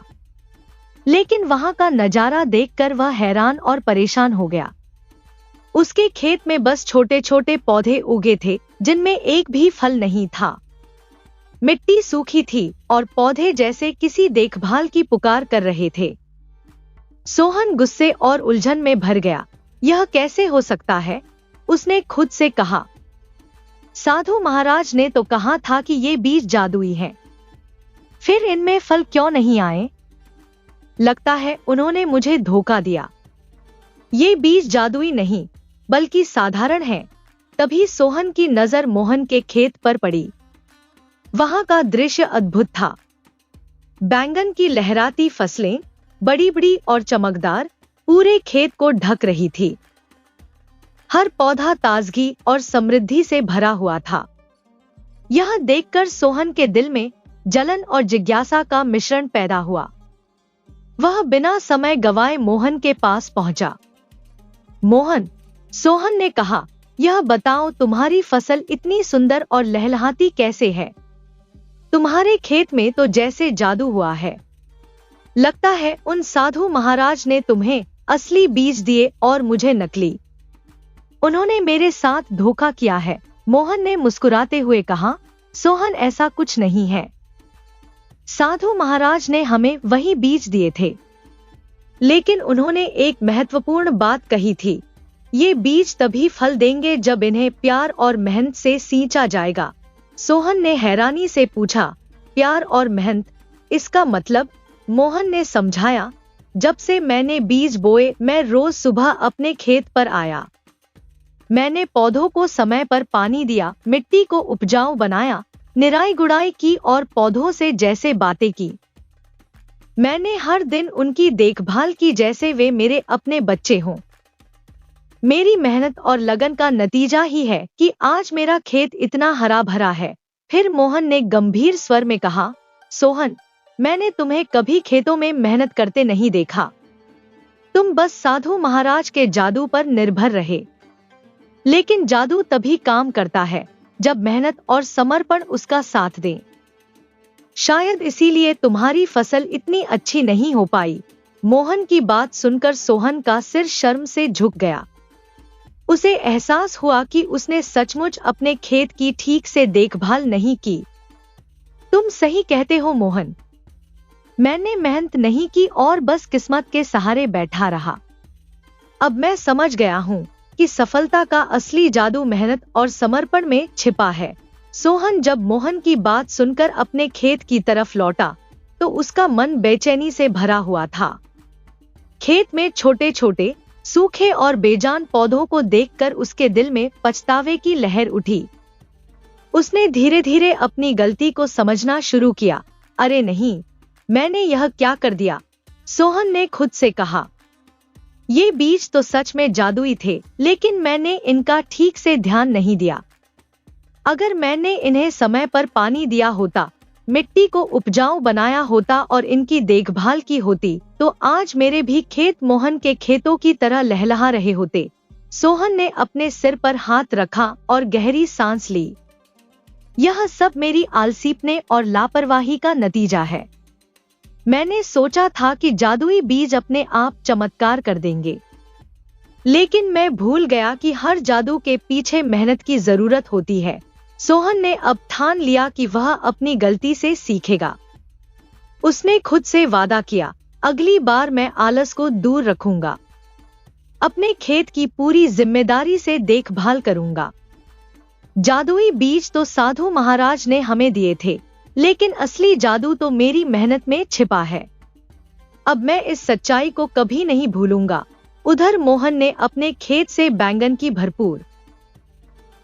लेकिन वहां का नजारा देखकर वह हैरान और परेशान हो गया। उसके खेत में बस छोटे छोटे पौधे उगे थे जिनमें एक भी फल नहीं था। मिट्टी सूखी थी और पौधे जैसे किसी देखभाल की पुकार कर रहे थे। सोहन गुस्से और उलझन में भर गया। यह कैसे हो सकता है? उसने खुद से कहा। साधु महाराज ने तो कहा था कि ये बीज जादुई हैं। फिर इनमें फल क्यों नहीं आए? लगता है उन्होंने मुझे धोखा दिया। ये बीज जादुई नहीं, बल्कि साधारण है। तभी सोहन की नजर मोहन के खेत पर पड़ी। वहां का दृश्य अद्भुत था। बैंगन की लहराती फसलें, बड़ी बड़ी और चमकदार, पूरे खेत को ढक रही थी। हर पौधा ताजगी और समृद्धि से भरा हुआ था। यह देखकर सोहन के दिल में जलन और जिज्ञासा का मिश्रण पैदा हुआ। वह बिना समय गवाए मोहन के पास पहुंचा। मोहन, सोहन ने कहा, यह बताओ तुम्हारी फसल इतनी सुंदर और लहलहाती कैसे है? तुम्हारे खेत में तो जैसे जादू हुआ है। लगता है उन साधु महाराज ने तुम्हें असली बीज दिए और मुझे नकली। उन्होंने मेरे साथ धोखा किया है, मोहन ने मुस्कुराते हुए कहा। सोहन, ऐसा कुछ नहीं है। साधु महाराज ने हमें वही बीज दिए थे, लेकिन उन्होंने एक महत्वपूर्ण बात कही थी। ये बीज तभी फल देंगे जब इन्हें प्यार और मेहनत से सींचा जाएगा। सोहन ने हैरानी से पूछा, प्यार और मेहनत, इसका मतलब? मोहन ने समझाया, जब से मैंने बीज बोए मैं रोज सुबह अपने खेत पर आया। मैंने पौधों को समय पर पानी दिया, मिट्टी को उपजाऊ बनाया, निराई गुड़ाई की और पौधों से जैसे बातें की। मैंने हर दिन उनकी देखभाल की जैसे वे मेरे अपने बच्चे हों। मेरी मेहनत और लगन का नतीजा ही है कि आज मेरा खेत इतना हरा भरा है। फिर मोहन ने गंभीर स्वर में कहा, सोहन, मैंने तुम्हें कभी खेतों में मेहनत करते नहीं देखा। तुम बस साधु महाराज के जादू पर निर्भर रहे। लेकिन जादू तभी काम करता है जब मेहनत और समर्पण उसका साथ दें। शायद इसीलिए तुम्हारी फसल इतनी अच्छी नहीं हो पाई। मोहन की बात सुनकर सोहन का सिर शर्म से झुक गया। उसे एहसास हुआ कि उसने सचमुच अपने खेत की ठीक से देखभाल नहीं की। तुम सही कहते हो मोहन, मैंने मेहनत नहीं की और बस किस्मत के सहारे बैठा रहा। अब मैं समझ गया हूँ कि सफलता का असली जादू मेहनत और समर्पण में छिपा है। सोहन जब मोहन की बात सुनकर अपने खेत की तरफ लौटा तो उसका मन बेचैनी से भरा हुआ था। खेत में छोटे छोटे सूखे और बेजान पौधों को देखकर उसके दिल में पछतावे की लहर उठी। उसने धीरे धीरे अपनी गलती को समझना शुरू किया। अरे नहीं, मैंने यह क्या कर दिया? सोहन ने खुद से कहा। ये बीज तो सच में जादुई थे, लेकिन मैंने इनका ठीक से ध्यान नहीं दिया। अगर मैंने इन्हें समय पर पानी दिया होता, मिट्टी को उपजाऊ बनाया होता और इनकी देखभाल की होती, तो आज मेरे भी खेत मोहन के खेतों की तरह लहलहा रहे होते। सोहन ने अपने सिर पर हाथ रखा और गहरी सांस ली। यह सब मेरी आलसीपने और लापरवाही का नतीजा है। मैंने सोचा था कि जादुई बीज अपने आप चमत्कार कर देंगे, लेकिन मैं भूल गया कि हर जादू के पीछे मेहनत की जरूरत होती है। सोहन ने अब ठान लिया कि वह अपनी गलती से सीखेगा। उसने खुद से वादा किया, अगली बार मैं आलस को दूर रखूंगा, अपने खेत की पूरी जिम्मेदारी से देखभाल करूंगा। जादुई बीज तो साधु महाराज ने हमें दिए थे, लेकिन असली जादू तो मेरी मेहनत में छिपा है। अब मैं इस सच्चाई को कभी नहीं भूलूंगा। उधर मोहन ने अपने खेत से बैंगन की भरपूर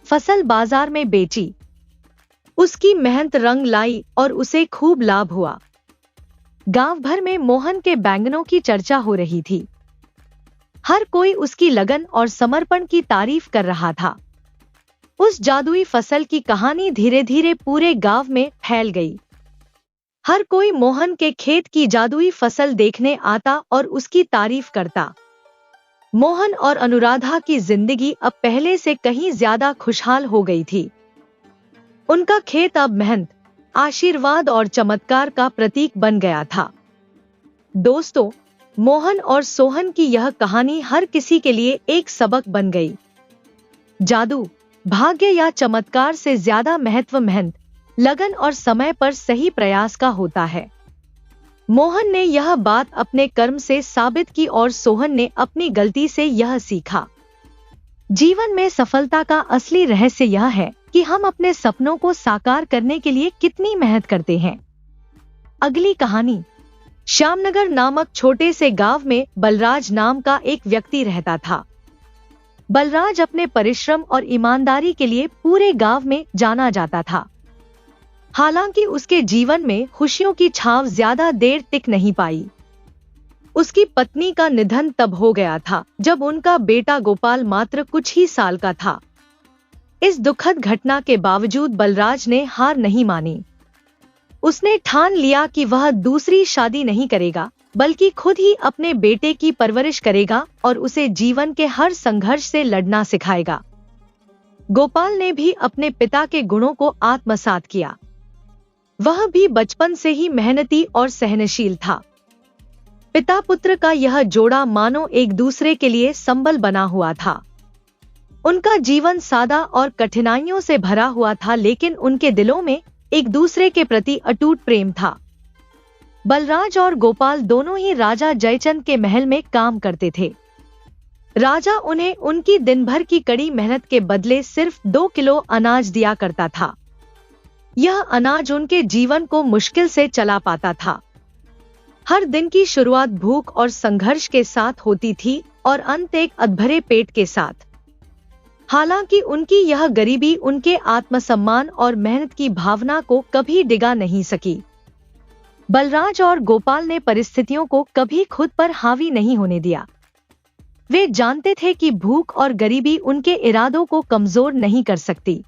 फसल बाजार में बेची। उसकी मेहनत रंग लाई और उसे खूब लाभ हुआ। गांव भर में मोहन के बैंगनों की चर्चा हो रही थी। हर कोई उसकी लगन और समर्पण की तारीफ कर रहा था। उस जादुई फसल की कहानी धीरे धीरे पूरे गांव में फैल गई। हर कोई मोहन के खेत की जादुई फसल देखने आता और उसकी तारीफ करता। मोहन और अनुराधा की जिंदगी अब पहले से कहीं ज्यादा खुशहाल हो गई थी। उनका खेत अब मेहनत, आशीर्वाद और चमत्कार का प्रतीक बन गया था। दोस्तों, मोहन और सोहन की यह कहानी हर किसी के लिए एक सबक बन गई। जादू, भाग्य या चमत्कार से ज्यादा महत्व मेहनत, लगन और समय पर सही प्रयास का होता है। मोहन ने यह बात अपने कर्म से साबित की और सोहन ने अपनी गलती से यह सीखा। जीवन में सफलता का असली रहस्य यह है कि हम अपने सपनों को साकार करने के लिए कितनी मेहनत करते हैं। अगली कहानी। श्यामनगर नामक छोटे से गांव में बलराज नाम का एक व्यक्ति रहता था। बलराज अपने परिश्रम और ईमानदारी के लिए पूरे गांव में जाना जाता था। हालांकि उसके जीवन में खुशियों की छाव ज्यादा देर टिक नहीं पाई। उसकी पत्नी का निधन तब हो गया था जब उनका बेटा गोपाल मात्र कुछ ही साल का था। इस दुखद घटना के बावजूद बलराज ने हार नहीं मानी। उसने ठान लिया कि वह दूसरी शादी नहीं करेगा, बल्कि खुद ही अपने बेटे की परवरिश करेगा और उसे जीवन के हर संघर्ष से लड़ना सिखाएगा। गोपाल ने भी अपने पिता के गुणों को आत्मसात किया। वह भी बचपन से ही मेहनती और सहनशील था। पिता पुत्र का यह जोड़ा मानो एक दूसरे के लिए संबल बना हुआ था। उनका जीवन सादा और कठिनाइयों से भरा हुआ था, लेकिन उनके दिलों में एक दूसरे के प्रति अटूट प्रेम था। बलराज और गोपाल दोनों ही राजा जयचंद के महल में काम करते थे। राजा उन्हें उनकी दिन भर की कड़ी मेहनत के बदले सिर्फ 2 किलो अनाज दिया करता था। यह अनाज उनके जीवन को मुश्किल से चला पाता था। हर दिन की शुरुआत भूख और संघर्ष के साथ होती थी और अंत एक अधभरे पेट के साथ। हालांकि उनकी यह गरीबी उनके आत्मसम्मान और मेहनत की भावना को कभी डिगा नहीं सकी। बलराज और गोपाल ने परिस्थितियों को कभी खुद पर हावी नहीं होने दिया। वे जानते थे कि भूख और गरीबी उनके इरादों को कमजोर नहीं कर सकती।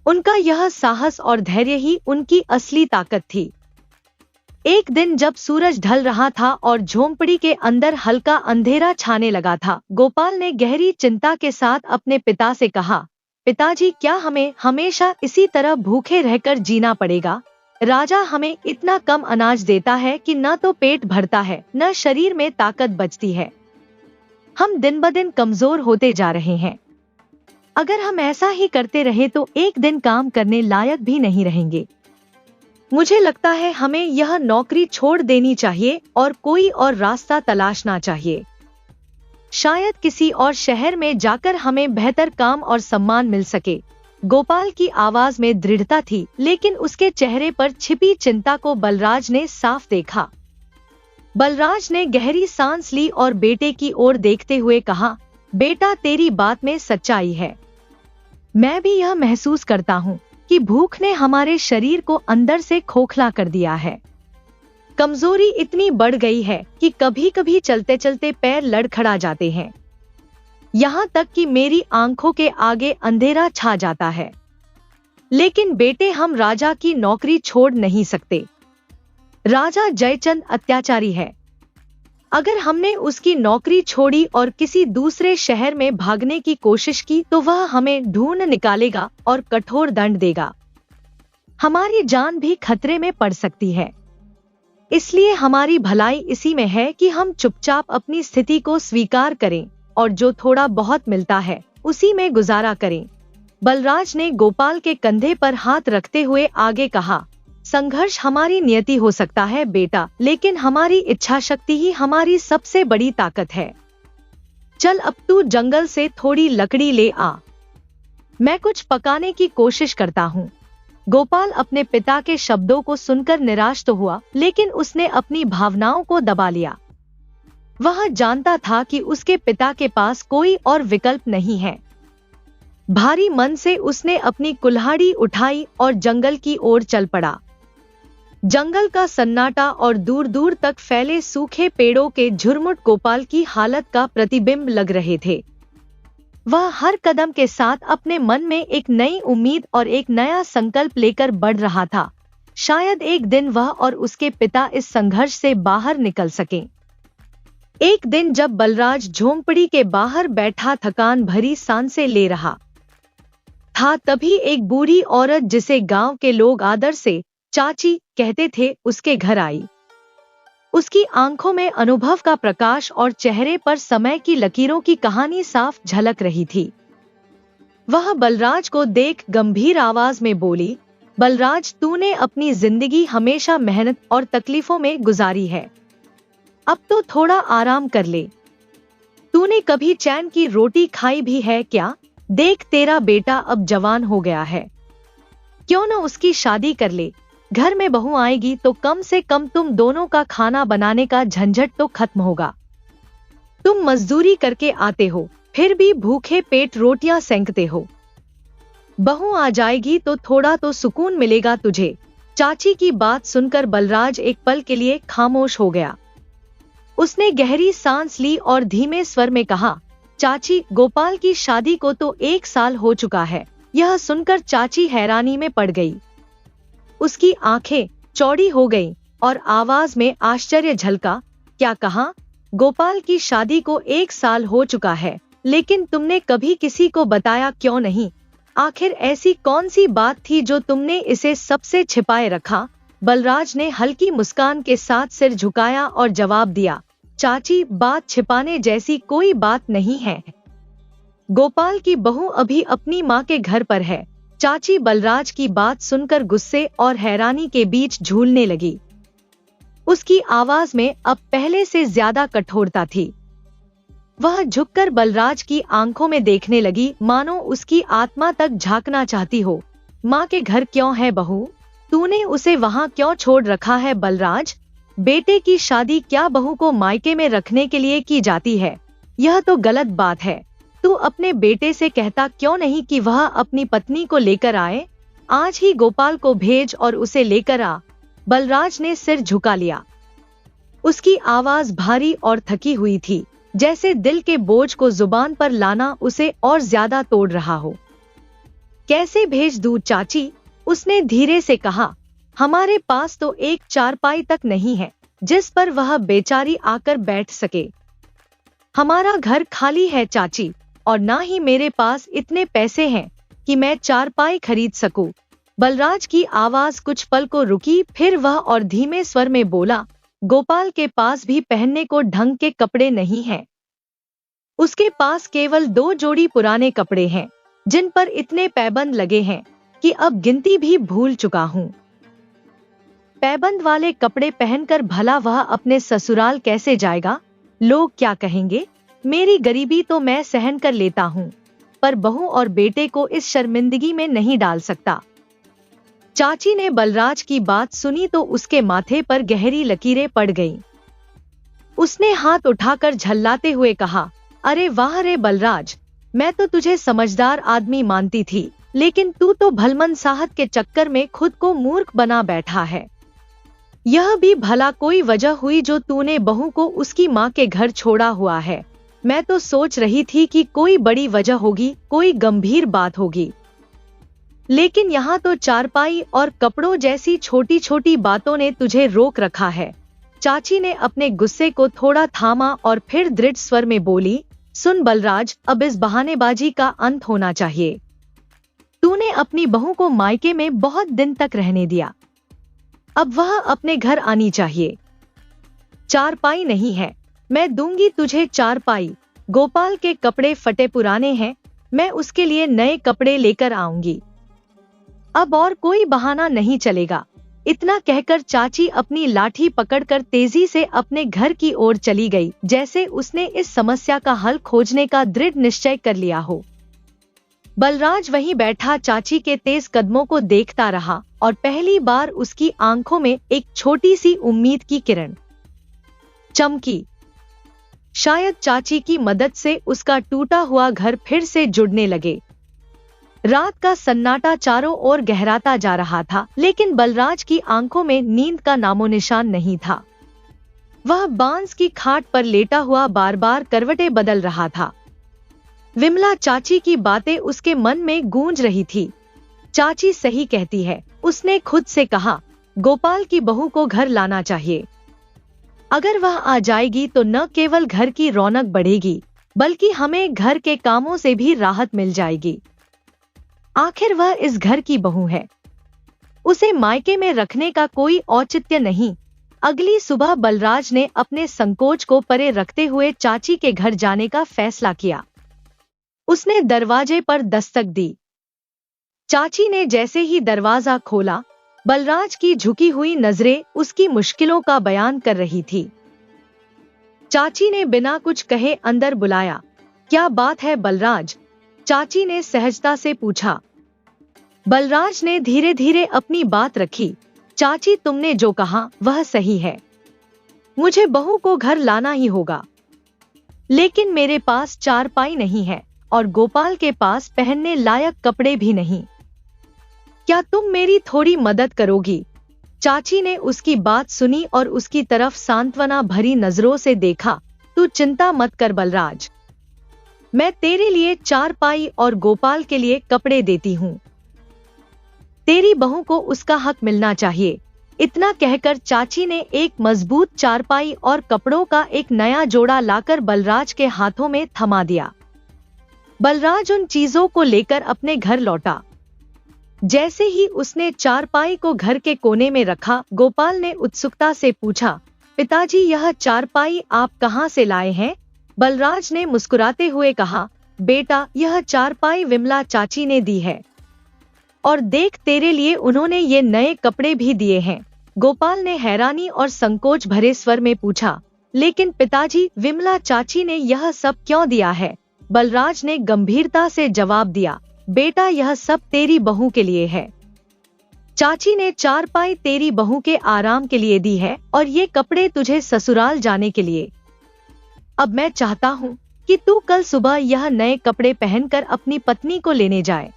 उनका यह साहस और धैर्य ही उनकी असली ताकत थी। एक दिन जब सूरज ढल रहा था और झोंपड़ी के अंदर हल्का अंधेरा छाने लगा था, गोपाल ने गहरी चिंता के साथ अपने पिता से कहा, पिताजी, क्या हमें हमेशा इसी तरह भूखे रहकर जीना पड़ेगा? राजा हमें इतना कम अनाज देता है कि न तो पेट भरता है, न शरीर में ताकत बचती है। हम दिन ब दिन कमजोर होते जा रहे हैं। अगर हम ऐसा ही करते रहे तो एक दिन काम करने लायक भी नहीं रहेंगे। मुझे लगता है हमें यह नौकरी छोड़ देनी चाहिए और कोई और रास्ता तलाशना चाहिए। शायद किसी और शहर में जाकर हमें बेहतर काम और सम्मान मिल सके। गोपाल की आवाज में दृढ़ता थी, लेकिन उसके चेहरे पर छिपी चिंता को बलराज ने साफ देखा। बलराज ने गहरी सांस ली और बेटे की ओर देखते हुए कहा, बेटा, तेरी बात में सच्चाई है। मैं भी यह महसूस करता हूँ कि भूख ने हमारे शरीर को अंदर से खोखला कर दिया है। कमजोरी इतनी बढ़ गई है कि कभी कभी चलते चलते पैर लड़खड़ा जाते हैं। यहाँ तक कि मेरी आंखों के आगे अंधेरा छा जाता है। लेकिन बेटे, हम राजा की नौकरी छोड़ नहीं सकते। राजा जयचंद अत्याचारी है। अगर हमने उसकी नौकरी छोड़ी और किसी दूसरे शहर में भागने की कोशिश की तो वह हमें ढूंढ निकालेगा और कठोर दंड देगा। हमारी जान भी खतरे में पड़ सकती है। इसलिए हमारी भलाई इसी में है कि हम चुपचाप अपनी स्थिति को स्वीकार करें और जो थोड़ा बहुत मिलता है उसी में गुजारा करें। बलराज ने गोपाल के कंधे पर हाथ रखते हुए आगे कहा, संघर्ष हमारी नियति हो सकता है बेटा, लेकिन हमारी इच्छा शक्ति ही हमारी सबसे बड़ी ताकत है। चल, अब तू जंगल से थोड़ी लकड़ी ले आ। मैं कुछ पकाने की कोशिश करता हूँ। गोपाल अपने पिता के शब्दों को सुनकर निराश तो हुआ, लेकिन उसने अपनी भावनाओं को दबा लिया। वह जानता था कि उसके पिता के पास कोई और विकल्प नहीं है। भारी मन से उसने अपनी कुल्हाड़ी उठाई और जंगल की ओर चल पड़ा। जंगल का सन्नाटा और दूर दूर तक फैले सूखे पेड़ों के झुरमुट गोपाल की हालत का प्रतिबिंब लग रहे थे। वह हर कदम के साथ अपने मन में एक नई उम्मीद और एक नया संकल्प लेकर बढ़ रहा था। शायद एक दिन वह और उसके पिता इस संघर्ष से बाहर निकल सकें। एक दिन जब बलराज झोंपड़ी के बाहर बैठा थकान भरी सांसें ले रहा था, तभी एक बूढ़ी औरत, जिसे गांव के लोग आदर से चाची कहते थे, उसके घर आई। उसकी आंखों में अनुभव का प्रकाश और चेहरे पर समय की लकीरों की कहानी साफ झलक रही थी। वह बलराज को देख गंभीर आवाज में बोली, बलराज, तूने अपनी जिंदगी हमेशा मेहनत और तकलीफों में गुजारी है। अब तो थोड़ा आराम कर ले। तूने कभी चैन की रोटी खाई भी है क्या? देख, तेरा बेटा अब जवान हो गया है। क्यों न उसकी शादी कर ले? घर में बहू आएगी तो कम से कम तुम दोनों का खाना बनाने का झंझट तो खत्म होगा। तुम मजदूरी करके आते हो, फिर भी भूखे पेट रोटियां सेंकते हो। बहू आ जाएगी तो थोड़ा तो सुकून मिलेगा तुझे। चाची की बात सुनकर बलराज एक पल के लिए खामोश हो गया। उसने गहरी सांस ली और धीमे स्वर में कहा, चाची, गोपाल की शादी को तो 1 साल हो चुका है। यह सुनकर चाची हैरानी में पड़ गई। उसकी आंखें चौड़ी हो गईं और आवाज में आश्चर्य झलका। क्या कहा? गोपाल की शादी को 1 साल हो चुका है, लेकिन तुमने कभी किसी को बताया क्यों नहीं? आखिर ऐसी कौन सी बात थी जो तुमने इसे सबसे छिपाए रखा? बलराज ने हल्की मुस्कान के साथ सिर झुकाया और जवाब दिया, चाची, बात छिपाने जैसी कोई बात नहीं है। गोपाल की बहू अभी अपनी माँ के घर पर है। चाची बलराज की बात सुनकर गुस्से और हैरानी के बीच झूलने लगी। उसकी आवाज में अब पहले से ज्यादा कठोरता थी। वह झुककर बलराज की आंखों में देखने लगी, मानो उसकी आत्मा तक झांकना चाहती हो। माँ के घर क्यों है बहू? तूने उसे वहाँ क्यों छोड़ रखा है बलराज? बेटे की शादी क्या बहू को मायके में रखने के लिए की जाती है? यह तो गलत बात है। तू अपने बेटे से कहता क्यों नहीं कि वह अपनी पत्नी को लेकर आए? आज ही गोपाल को भेज और उसे लेकर आ। बलराज ने सिर झुका लिया। उसकी आवाज भारी और थकी हुई थी, जैसे दिल के बोझ को जुबान पर लाना उसे और ज्यादा तोड़ रहा हो। कैसे भेज दूं चाची? उसने धीरे से कहा, हमारे पास तो एक चारपाई तक नहीं है जिस पर वह बेचारी आकर बैठ सके। हमारा घर खाली है चाची, और ना ही मेरे पास इतने पैसे हैं कि मैं चारपाई खरीद सकूं। बलराज की आवाज कुछ पल को रुकी, फिर वह और धीमे स्वर में बोला, गोपाल के पास भी पहनने को ढंग के कपड़े नहीं हैं। उसके पास केवल 2 जोड़ी पुराने कपड़े हैं, जिन पर इतने पैबंद लगे हैं कि अब गिनती भी भूल चुका हूँ। पैबंद वाले कपड़े पहनकर भला वह अपने ससुराल कैसे जाएगा? लोग क्या कहेंगे? मेरी गरीबी तो मैं सहन कर लेता हूँ, पर बहू और बेटे को इस शर्मिंदगी में नहीं डाल सकता। चाची ने बलराज की बात सुनी तो उसके माथे पर गहरी लकीरें पड़ गईं। उसने हाथ उठाकर झल्लाते हुए कहा, अरे वाह रे बलराज, मैं तो तुझे समझदार आदमी मानती थी, लेकिन तू तो भलमनसाहत के चक्कर में खुद को मूर्ख बना बैठा है। यह भी भला कोई वजह हुई जो तूने बहू को उसकी माँ के घर छोड़ा हुआ है? मैं तो सोच रही थी कि कोई बड़ी वजह होगी, कोई गंभीर बात होगी, लेकिन यहाँ तो चारपाई और कपड़ों जैसी छोटी छोटी बातों ने तुझे रोक रखा है। चाची ने अपने गुस्से को थोड़ा थामा और फिर दृढ़ स्वर में बोली, सुन बलराज, अब इस बहानेबाजी का अंत होना चाहिए। तूने अपनी बहू को मायके में बहुत दिन तक रहने दिया, अब वह अपने घर आनी चाहिए। चारपाई नहीं है, मैं दूंगी तुझे चारपाई। गोपाल के कपड़े फटे पुराने हैं, मैं उसके लिए नए कपड़े लेकर आऊंगी। अब और कोई बहाना नहीं चलेगा। इतना कहकर चाची अपनी लाठी पकड़कर तेजी से अपने घर की ओर चली गई, जैसे उसने इस समस्या का हल खोजने का दृढ़ निश्चय कर लिया हो। बलराज वहीं बैठा चाची के तेज कदमों को देखता रहा और पहली बार उसकी आंखों में एक छोटी सी उम्मीद की किरण चमकी। शायद चाची की मदद से उसका टूटा हुआ घर फिर से जुड़ने लगे। रात का सन्नाटा चारों ओर गहराता जा रहा था, लेकिन बलराज की आंखों में नींद का नामोनिशान नहीं था। वह बांस की खाट पर लेटा हुआ बार बार करवटें बदल रहा था। विमला चाची की बातें उसके मन में गूंज रही थी। चाची सही कहती है, उसने खुद से कहा, गोपाल की बहू को घर लाना चाहिए। अगर वह आ जाएगी तो न केवल घर की रौनक बढ़ेगी, बल्कि हमें घर के कामों से भी राहत मिल जाएगी। आखिर वह इस घर की बहू है, उसे मायके में रखने का कोई औचित्य नहीं। अगली सुबह बलराज ने अपने संकोच को परे रखते हुए चाची के घर जाने का फैसला किया। उसने दरवाजे पर दस्तक दी। चाची ने जैसे ही दरवाजा खोला, बलराज की झुकी हुई नजरें उसकी मुश्किलों का बयान कर रही थी। चाची ने बिना कुछ कहे अंदर बुलाया। क्या बात है बलराज? चाची ने सहजता से पूछा। बलराज ने धीरे धीरे अपनी बात रखी। चाची, तुमने जो कहा वह सही है, मुझे बहू को घर लाना ही होगा। लेकिन मेरे पास चारपाई नहीं है और गोपाल के पास पहनने लायक कपड़े भी नहीं। क्या तुम मेरी थोड़ी मदद करोगी? चाची ने उसकी बात सुनी और उसकी तरफ सांत्वना भरी नजरों से देखा। तू चिंता मत कर बलराज, मैं तेरे लिए चारपाई और गोपाल के लिए कपड़े देती हूँ। तेरी बहू को उसका हक मिलना चाहिए। इतना कहकर चाची ने एक मजबूत चारपाई और कपड़ों का एक नया जोड़ा लाकर बलराज के हाथों में थमा दिया। बलराज उन चीजों को लेकर अपने घर लौटा। जैसे ही उसने चारपाई को घर के कोने में रखा, गोपाल ने उत्सुकता से पूछा, पिताजी यह चारपाई आप कहाँ से लाए हैं? बलराज ने मुस्कुराते हुए कहा, बेटा यह चारपाई विमला चाची ने दी है, और देख तेरे लिए उन्होंने ये नए कपड़े भी दिए हैं। गोपाल ने हैरानी और संकोच भरे स्वर में पूछा, लेकिन पिताजी विमला चाची ने यह सब क्यों दिया है? बलराज ने गंभीरता से जवाब दिया, बेटा यह सब तेरी बहू के लिए है। चाची ने चारपाई तेरी बहू के आराम के लिए दी है और ये कपड़े तुझे ससुराल जाने के लिए। अब मैं चाहता हूँ कि तू कल सुबह यह नए कपड़े पहनकर अपनी पत्नी को लेने जाए।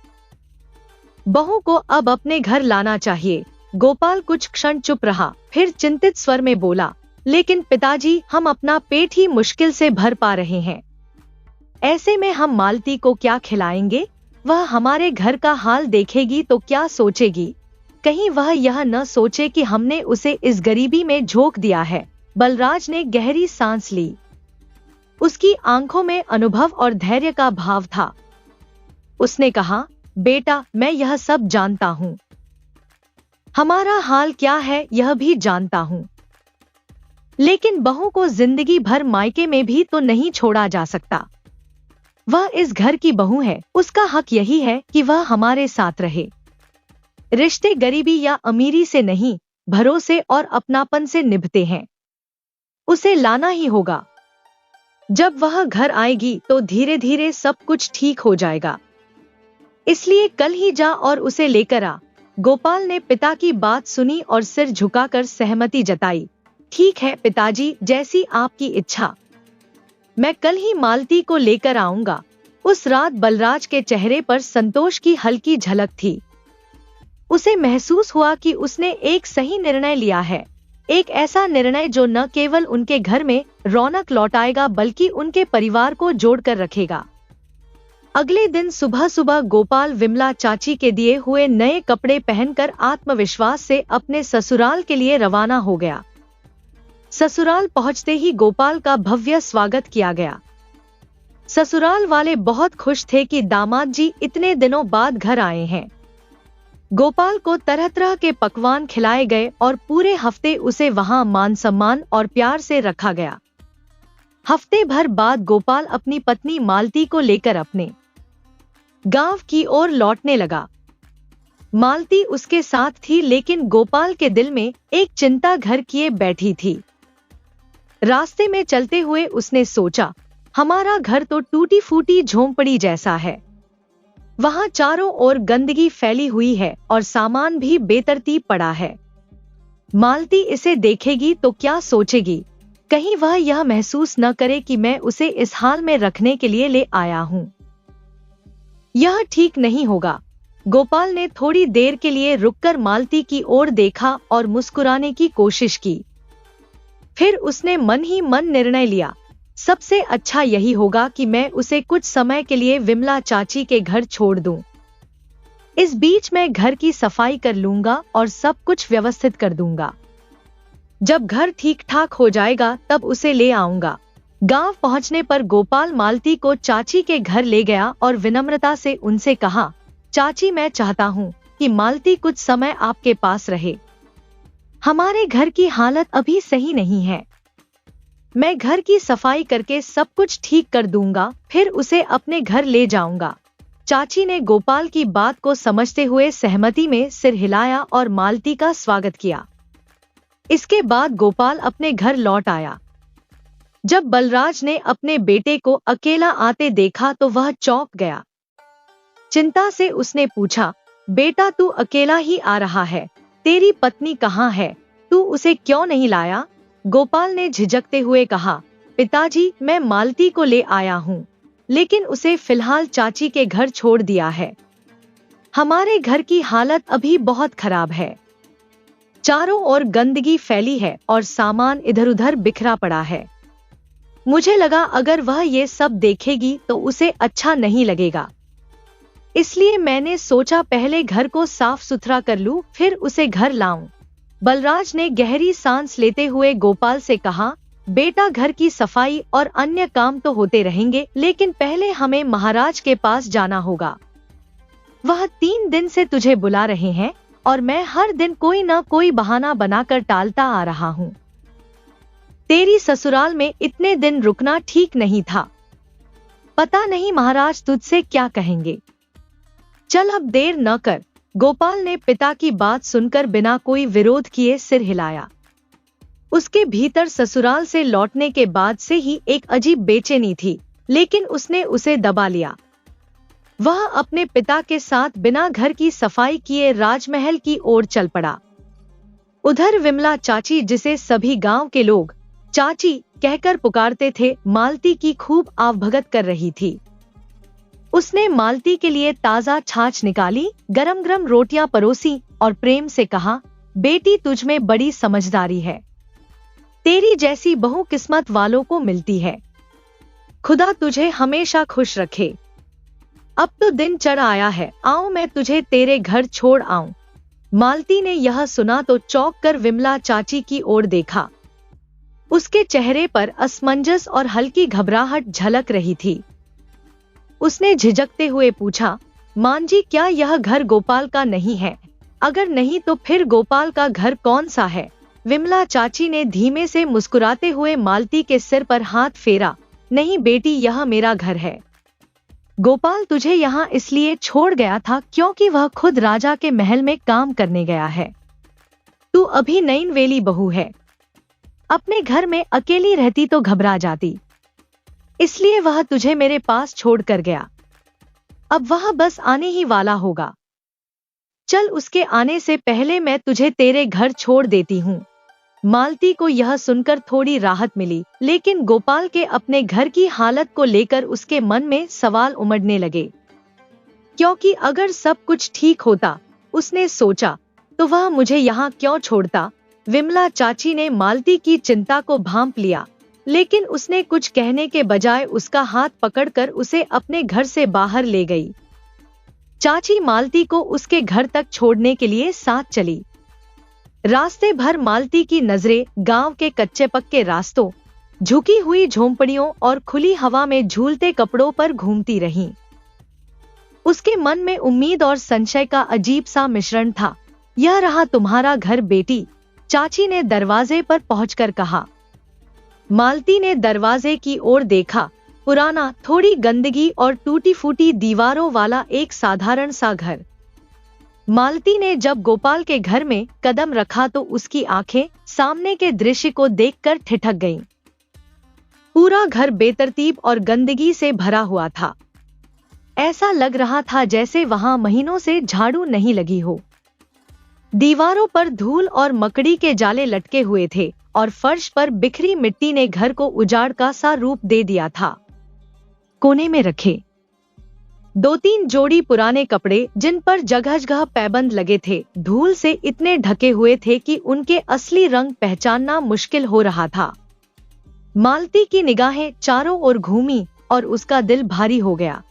बहू को अब अपने घर लाना चाहिए। गोपाल कुछ क्षण चुप रहा, फिर चिंतित स्वर में बोला, लेकिन पिताजी हम अपना पेट ही मुश्किल से भर पा रहे हैं। ऐसे में हम मालती को क्या खिलाएंगे? वह हमारे घर का हाल देखेगी तो क्या सोचेगी? कहीं वह यह न सोचे कि हमने उसे इस गरीबी में झोंक दिया है। बलराज ने गहरी सांस ली। उसकी आंखों में अनुभव और धैर्य का भाव था। उसने कहा, बेटा मैं यह सब जानता हूँ, हमारा हाल क्या है यह भी जानता हूँ, लेकिन बहू को जिंदगी भर मायके में भी तो नहीं छोड़ा जा सकता। वह इस घर की बहू है, उसका हक यही है कि वह हमारे साथ रहे। रिश्ते गरीबी या अमीरी से नहीं, भरोसे और अपनापन से निभते हैं। उसे लाना ही होगा। जब वह घर आएगी तो धीरे धीरे सब कुछ ठीक हो जाएगा। इसलिए कल ही जा और उसे लेकर आ। गोपाल ने पिता की बात सुनी और सिर झुकाकर सहमति जताई। ठीक है पिताजी, जैसी आपकी इच्छा। मैं कल ही मालती को लेकर आऊंगा। उस रात बलराज के चेहरे पर संतोष की हल्की झलक थी। उसे महसूस हुआ कि उसने एक सही निर्णय लिया है, एक ऐसा निर्णय जो न केवल उनके घर में रौनक लौटाएगा बल्कि उनके परिवार को जोड़कर रखेगा। अगले दिन सुबह सुबह गोपाल विमला चाची के दिए हुए नए कपड़े पहनकर आत्मविश्वास से अपने ससुराल के लिए रवाना हो गया। ससुराल पहुंचते ही गोपाल का भव्य स्वागत किया गया। ससुराल वाले बहुत खुश थे कि दामाद जी इतने दिनों बाद घर आए हैं। गोपाल को तरह तरह के पकवान खिलाए गए और पूरे हफ्ते उसे वहां मान सम्मान और प्यार से रखा गया। हफ्ते भर बाद गोपाल अपनी पत्नी मालती को लेकर अपने गांव की ओर लौटने लगा। मालती उसके साथ थी, लेकिन गोपाल के दिल में एक चिंता घर किए बैठी थी। रास्ते में चलते हुए उसने सोचा, हमारा घर तो टूटी फूटी झोंपड़ी जैसा है। वहां चारों ओर गंदगी फैली हुई है और सामान भी बेतरतीब पड़ा है। मालती इसे देखेगी तो क्या सोचेगी? कहीं वह यह महसूस न करे कि मैं उसे इस हाल में रखने के लिए ले आया हूं। यह ठीक नहीं होगा। गोपाल ने थोड़ी देर के लिए रुककर मालती की ओर देखा और मुस्कुराने की कोशिश की। फिर उसने मन ही मन निर्णय लिया, सबसे अच्छा यही होगा कि मैं उसे कुछ समय के लिए विमला चाची के घर छोड़ दूं। इस बीच मैं घर की सफाई कर लूंगा और सब कुछ व्यवस्थित कर दूंगा। जब घर ठीक ठाक हो जाएगा तब उसे ले आऊंगा। गांव पहुंचने पर गोपाल मालती को चाची के घर ले गया और विनम्रता से उनसे कहा, चाची मैं चाहता हूं कि मालती कुछ समय आपके पास रहे। हमारे घर की हालत अभी सही नहीं है। मैं घर की सफाई करके सब कुछ ठीक कर दूंगा, फिर उसे अपने घर ले जाऊंगा। चाची ने गोपाल की बात को समझते हुए सहमति में सिर हिलाया और मालती का स्वागत किया। इसके बाद गोपाल अपने घर लौट आया। जब बलराज ने अपने बेटे को अकेला आते देखा तो वह चौंक गया। चिंता से उसने पूछा, बेटा तू अकेला ही आ रहा है, तेरी पत्नी कहाँ है? तू उसे क्यों नहीं लाया? गोपाल ने झिझकते हुए कहा, पिताजी, मैं मालती को ले आया हूँ, लेकिन उसे फिलहाल चाची के घर छोड़ दिया है। हमारे घर की हालत अभी बहुत खराब है। चारों ओर गंदगी फैली है और सामान इधर-उधर बिखरा पड़ा है। मुझे लगा अगर वह ये सब देखेगी तो उसे अच्छा नहीं लगेगा, इसलिए मैंने सोचा पहले घर को साफ सुथरा कर लूं, फिर उसे घर लाऊं। बलराज ने गहरी सांस लेते हुए गोपाल से कहा, बेटा, घर की सफाई और अन्य काम तो होते रहेंगे, लेकिन पहले हमें महाराज के पास जाना होगा। वह 3 दिन से तुझे बुला रहे हैं और मैं हर दिन कोई न कोई बहाना बनाकर टालता आ रहा हूँ। तेरी ससुराल में इतने दिन रुकना ठीक नहीं था। पता नहीं महाराज तुझसे क्या कहेंगे। चल अब देर न कर। गोपाल ने पिता की बात सुनकर बिना कोई विरोध किए सिर हिलाया। उसके भीतर ससुराल से लौटने के बाद से ही एक अजीब बेचैनी थी, लेकिन उसने उसे दबा लिया। वह अपने पिता के साथ बिना घर की सफाई किए राजमहल की ओर चल पड़ा। उधर विमला चाची, जिसे सभी गांव के लोग चाची कहकर पुकारते थे, मालती की खूब आवभगत कर रही थी। उसने मालती के लिए ताजा छाछ निकाली, गरम गरम रोटियां परोसी और प्रेम से कहा, बेटी, तुझ में बड़ी समझदारी है। तेरी जैसी बहू किस्मत वालों को मिलती है। खुदा तुझे हमेशा खुश रखे। अब तो दिन चढ़ आया है, आओ मैं तुझे तेरे घर छोड़ आऊं। मालती ने यह सुना तो चौंक कर विमला चाची की ओर देखा। उसके चेहरे पर असमंजस और हल्की घबराहट झलक रही थी। उसने झिझकते हुए पूछा, मांजी, क्या यह घर गोपाल का नहीं है? अगर नहीं तो फिर गोपाल का घर कौन सा है? विमला चाची ने धीमे से मुस्कुराते हुए मालती के सिर पर हाथ फेरा। नहीं बेटी, यह मेरा घर है। गोपाल तुझे यहाँ इसलिए छोड़ गया था क्योंकि वह खुद राजा के महल में काम करने गया है। तू अभी नईनवेली बहू है। अपने घर में अकेली रहती तो घबरा जाती, इसलिए वह तुझे मेरे पास छोड़ कर गया। अब वह बस आने ही वाला होगा। चल, उसके आने से पहले मैं तुझे तेरे घर छोड़ देती हूँ। मालती को यह सुनकर थोड़ी राहत मिली, लेकिन गोपाल के अपने घर की हालत को लेकर उसके मन में सवाल उमड़ने लगे। क्योंकि अगर सब कुछ ठीक होता, उसने सोचा, तो वह मुझे यहाँ क्यों छोड़ता? विमला चाची ने मालती की चिंता को भांप लिया, लेकिन उसने कुछ कहने के बजाय उसका हाथ पकड़कर उसे अपने घर से बाहर ले गई। चाची मालती को उसके घर तक छोड़ने के लिए साथ चली। रास्ते भर मालती की नजरें गांव के कच्चे पक्के रास्तों, झुकी हुई झोंपड़ियों और खुली हवा में झूलते कपड़ों पर घूमती रहीं। उसके मन में उम्मीद और संशय का अजीब सा मिश्रण था। यह रहा तुम्हारा घर बेटी, चाची ने दरवाजे पर पहुंचकर कहा। मालती ने दरवाजे की ओर देखा। पुराना, थोड़ी गंदगी और टूटी फूटी दीवारों वाला एक साधारण सा घर। मालती ने जब गोपाल के घर में कदम रखा तो उसकी आंखें सामने के दृश्य को देखकर ठिठक गईं। पूरा घर बेतरतीब और गंदगी से भरा हुआ था। ऐसा लग रहा था जैसे वहां महीनों से झाड़ू नहीं लगी हो। दीवारों पर धूल और मकड़ी के जाले लटके हुए थे और फर्श पर बिखरी मिट्टी ने घर को उजाड़ का सा रूप दे दिया था। कोने में रखे 2-3 जोड़ी पुराने कपड़े, जिन पर जगह जगह पैबंद लगे थे, धूल से इतने ढके हुए थे कि उनके असली रंग पहचानना मुश्किल हो रहा था। मालती की निगाहें चारों ओर घूमी और उसका दिल भारी हो गया।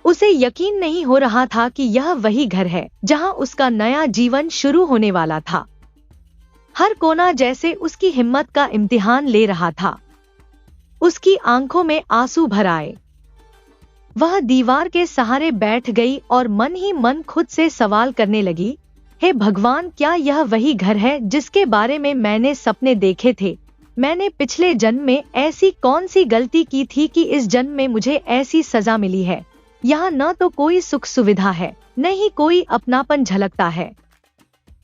उसे यकीन नहीं हो रहा था कि यह वही घर है जहां उसका नया जीवन शुरू होने वाला था। हर कोना जैसे उसकी हिम्मत का इम्तिहान ले रहा था। उसकी आंखों में आंसू भर आए। वह दीवार के सहारे बैठ गई और मन ही मन खुद से सवाल करने लगी, हे भगवान, क्या यह वही घर है जिसके बारे में मैंने सपने देखे थे? मैंने पिछले जन्म में ऐसी कौन सी गलती की थी कि इस जन्म में मुझे ऐसी सजा मिली है? यहाँ न तो कोई सुख सुविधा है, न ही कोई अपनापन झलकता है।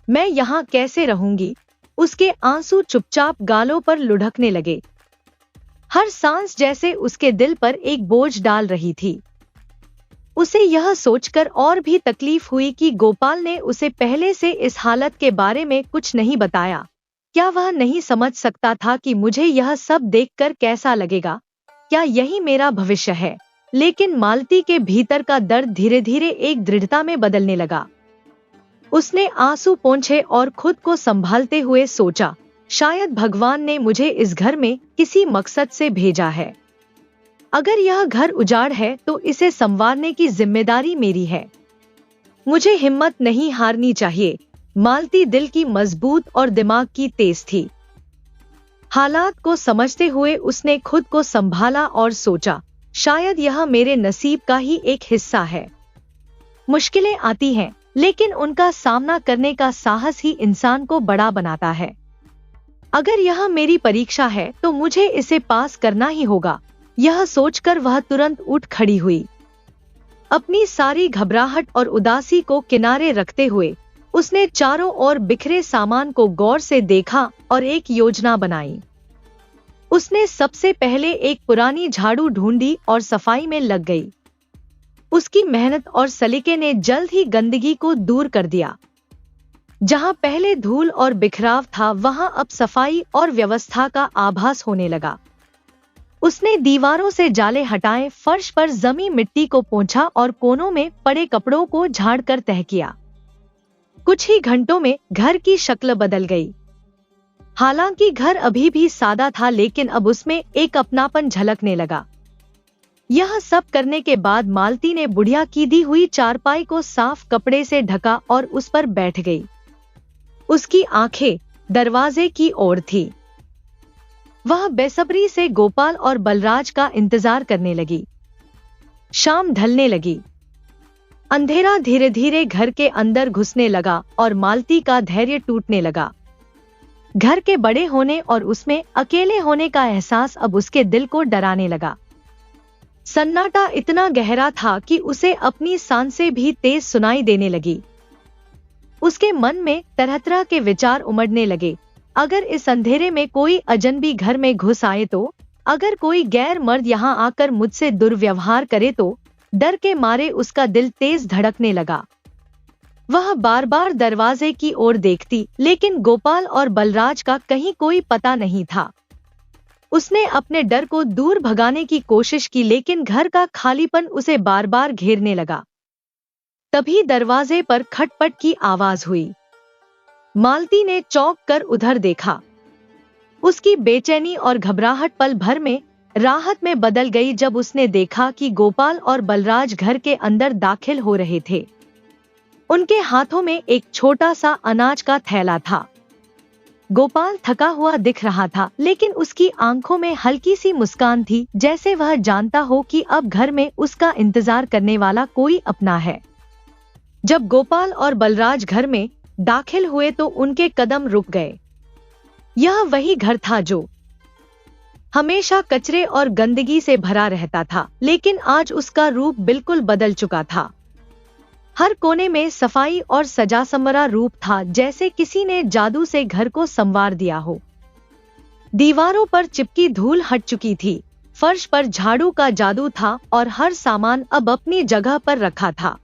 मैं यहाँ कैसे रहूंगी? उसके आंसू चुपचाप गालों पर लुढ़कने लगे। हर सांस जैसे उसके दिल पर एक बोझ डाल रही थी। उसे यह सोचकर और भी तकलीफ हुई कि गोपाल ने उसे पहले से इस हालत के बारे में कुछ नहीं बताया। क्या वह नहीं समझ सकता था कि मुझे यह सब देखकर कैसा लगेगा? क्या यही मेरा भविष्य है? लेकिन मालती के भीतर का दर्द धीरे धीरे एक दृढ़ता में बदलने लगा। उसने आंसू पोंछे और खुद को संभालते हुए सोचा, शायद भगवान ने मुझे इस घर में किसी मकसद से भेजा है। अगर यह घर उजाड़ है तो इसे संवारने की जिम्मेदारी मेरी है। मुझे हिम्मत नहीं हारनी चाहिए। मालती दिल की मजबूत और दिमाग की तेज थी। हालात को समझते हुए उसने खुद को संभाला और सोचा, शायद यह मेरे नसीब का ही एक हिस्सा है। मुश्किलें आती हैं, लेकिन उनका सामना करने का साहस ही इंसान को बड़ा बनाता है। अगर यह मेरी परीक्षा है तो मुझे इसे पास करना ही होगा। यह सोचकर वह तुरंत उठ खड़ी हुई। अपनी सारी घबराहट और उदासी को किनारे रखते हुए उसने चारों ओर बिखरे सामान को गौर से देखा और एक योजना बनाई। उसने सबसे पहले एक पुरानी झाड़ू ढूंढी और सफाई में लग गई। उसकी मेहनत और सलीके ने जल्द ही गंदगी को दूर कर दिया। जहां पहले धूल और बिखराव था, वहां अब सफाई और व्यवस्था का आभास होने लगा। उसने दीवारों से जाले हटाए, फर्श पर जमी मिट्टी को पोंछा और कोनों में पड़े कपड़ों को झाड़कर तह किया। कुछ ही घंटों में घर की शक्ल बदल गई। हालांकि घर अभी भी सादा था, लेकिन अब उसमें एक अपनापन झलकने लगा। यह सब करने के बाद मालती ने बुढ़िया की दी हुई चारपाई को साफ कपड़े से ढका और उस पर बैठ गई। उसकी आंखें दरवाजे की ओर थी। वह बेसब्री से गोपाल और बलराज का इंतजार करने लगी। शाम ढलने लगी। अंधेरा धीरे धीरे घर के अंदर घुसने लगा और मालती का धैर्य टूटने लगा। घर के बड़े होने और उसमें अकेले होने का एहसास अब उसके दिल को डराने लगा। सन्नाटा इतना गहरा था कि उसे अपनी सांसें भी तेज सुनाई देने लगी। उसके मन में तरह तरह के विचार उमड़ने लगे। अगर इस अंधेरे में कोई अजनबी घर में घुस आए तो, अगर कोई गैर मर्द यहाँ आकर मुझसे दुर्व्यवहार करे तो, डर के मारे उसका दिल तेज धड़कने लगा। वह बार बार दरवाजे की ओर देखती, लेकिन गोपाल और बलराज का कहीं कोई पता नहीं था। उसने अपने डर को दूर भगाने की कोशिश की, लेकिन घर का खालीपन उसे बार बार घेरने लगा। तभी दरवाजे पर खटपट की आवाज हुई। मालती ने चौंक कर उधर देखा। उसकी बेचैनी और घबराहट पल भर में राहत में बदल गई जब उसने देखा कि गोपाल और बलराज घर के अंदर दाखिल हो रहे थे। उनके हाथों में एक छोटा सा अनाज का थैला था। गोपाल थका हुआ दिख रहा था, लेकिन उसकी आंखों में हल्की सी मुस्कान थी, जैसे वह जानता हो कि अब घर में उसका इंतजार करने वाला कोई अपना है। जब गोपाल और बलराज घर में दाखिल हुए तो उनके कदम रुक गए। यह वही घर था जो हमेशा कचरे और गंदगी से भरा रहता था, लेकिन आज उसका रूप बिल्कुल बदल चुका था। हर कोने में सफाई और सजा संवरा रूप था, जैसे किसी ने जादू से घर को संवार दिया हो। दीवारों पर चिपकी धूल हट चुकी थी, फर्श पर झाड़ू का जादू था और हर सामान अब अपनी जगह पर रखा था।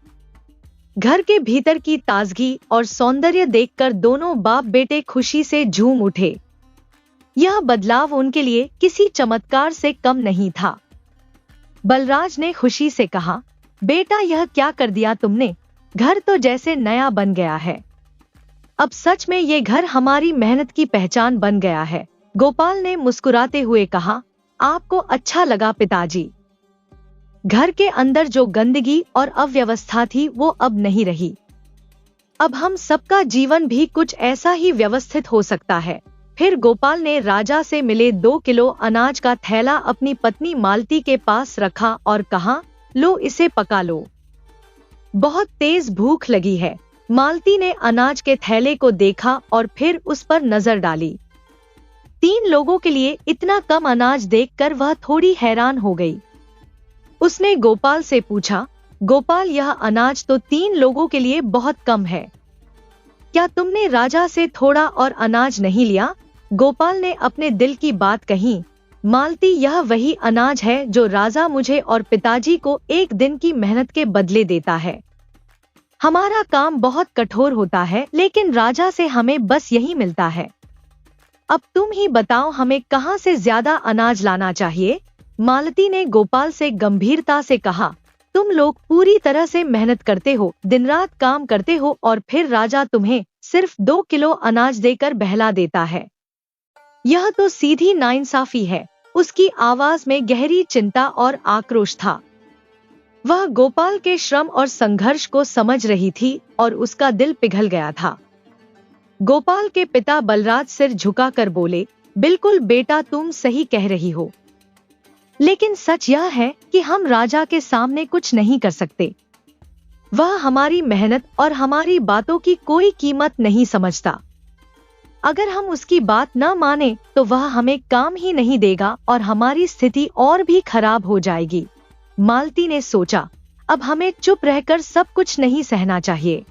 घर के भीतर की ताजगी और सौंदर्य देखकर दोनों बाप बेटे खुशी से झूम उठे। यह बदलाव उनके लिए किसी चमत्कार से कम नहीं था। बलराज ने खुशी से कहा, बेटा यह क्या कर दिया तुमने? घर तो जैसे नया बन गया है। अब सच में ये घर हमारी मेहनत की पहचान बन गया है। गोपाल ने मुस्कुराते हुए कहा, आपको अच्छा लगा पिताजी? घर के अंदर जो गंदगी और अव्यवस्था थी वो अब नहीं रही। अब हम सबका जीवन भी कुछ ऐसा ही व्यवस्थित हो सकता है। फिर गोपाल ने राजा से मिले 2 किलो अनाज का थैला अपनी पत्नी मालती के पास रखा और कहा, लो इसे पका लो, बहुत तेज भूख लगी है। मालती ने अनाज के थैले को देखा और फिर उस पर नजर डाली। 3 लोगों के लिए इतना कम अनाज देखकर वह थोड़ी हैरान हो गई। उसने गोपाल से पूछा, गोपाल यह अनाज तो 3 लोगों के लिए बहुत कम है। क्या तुमने राजा से थोड़ा और अनाज नहीं लिया? गोपाल ने अपने दिल की बात कही। मालती, यह वही अनाज है जो राजा मुझे और पिताजी को एक दिन की मेहनत के बदले देता है। हमारा काम बहुत कठोर होता है, लेकिन राजा से हमें बस यही मिलता है। अब तुम ही बताओ हमें कहाँ से ज्यादा अनाज लाना चाहिए। मालती ने गोपाल से गंभीरता से कहा, तुम लोग पूरी तरह से मेहनत करते हो, दिन रात काम करते हो और फिर राजा तुम्हें सिर्फ 2 किलो अनाज देकर बहला देता है। यह तो सीधी नाइंसाफी है। उसकी आवाज में गहरी चिंता और आक्रोश था। वह गोपाल के श्रम और संघर्ष को समझ रही थी और उसका दिल पिघल गया था। गोपाल के पिता बलराज सिर झुकाकर बोले, बिल्कुल बेटा, तुम सही कह रही हो, लेकिन सच यह है कि हम राजा के सामने कुछ नहीं कर सकते। वह हमारी मेहनत और हमारी बातों की कोई कीमत नहीं समझता। अगर हम उसकी बात न माने तो वह हमें काम ही नहीं देगा और हमारी स्थिति और भी खराब हो जाएगी। मालती ने सोचा, अब हमें चुप रहकर सब कुछ नहीं सहना चाहिए।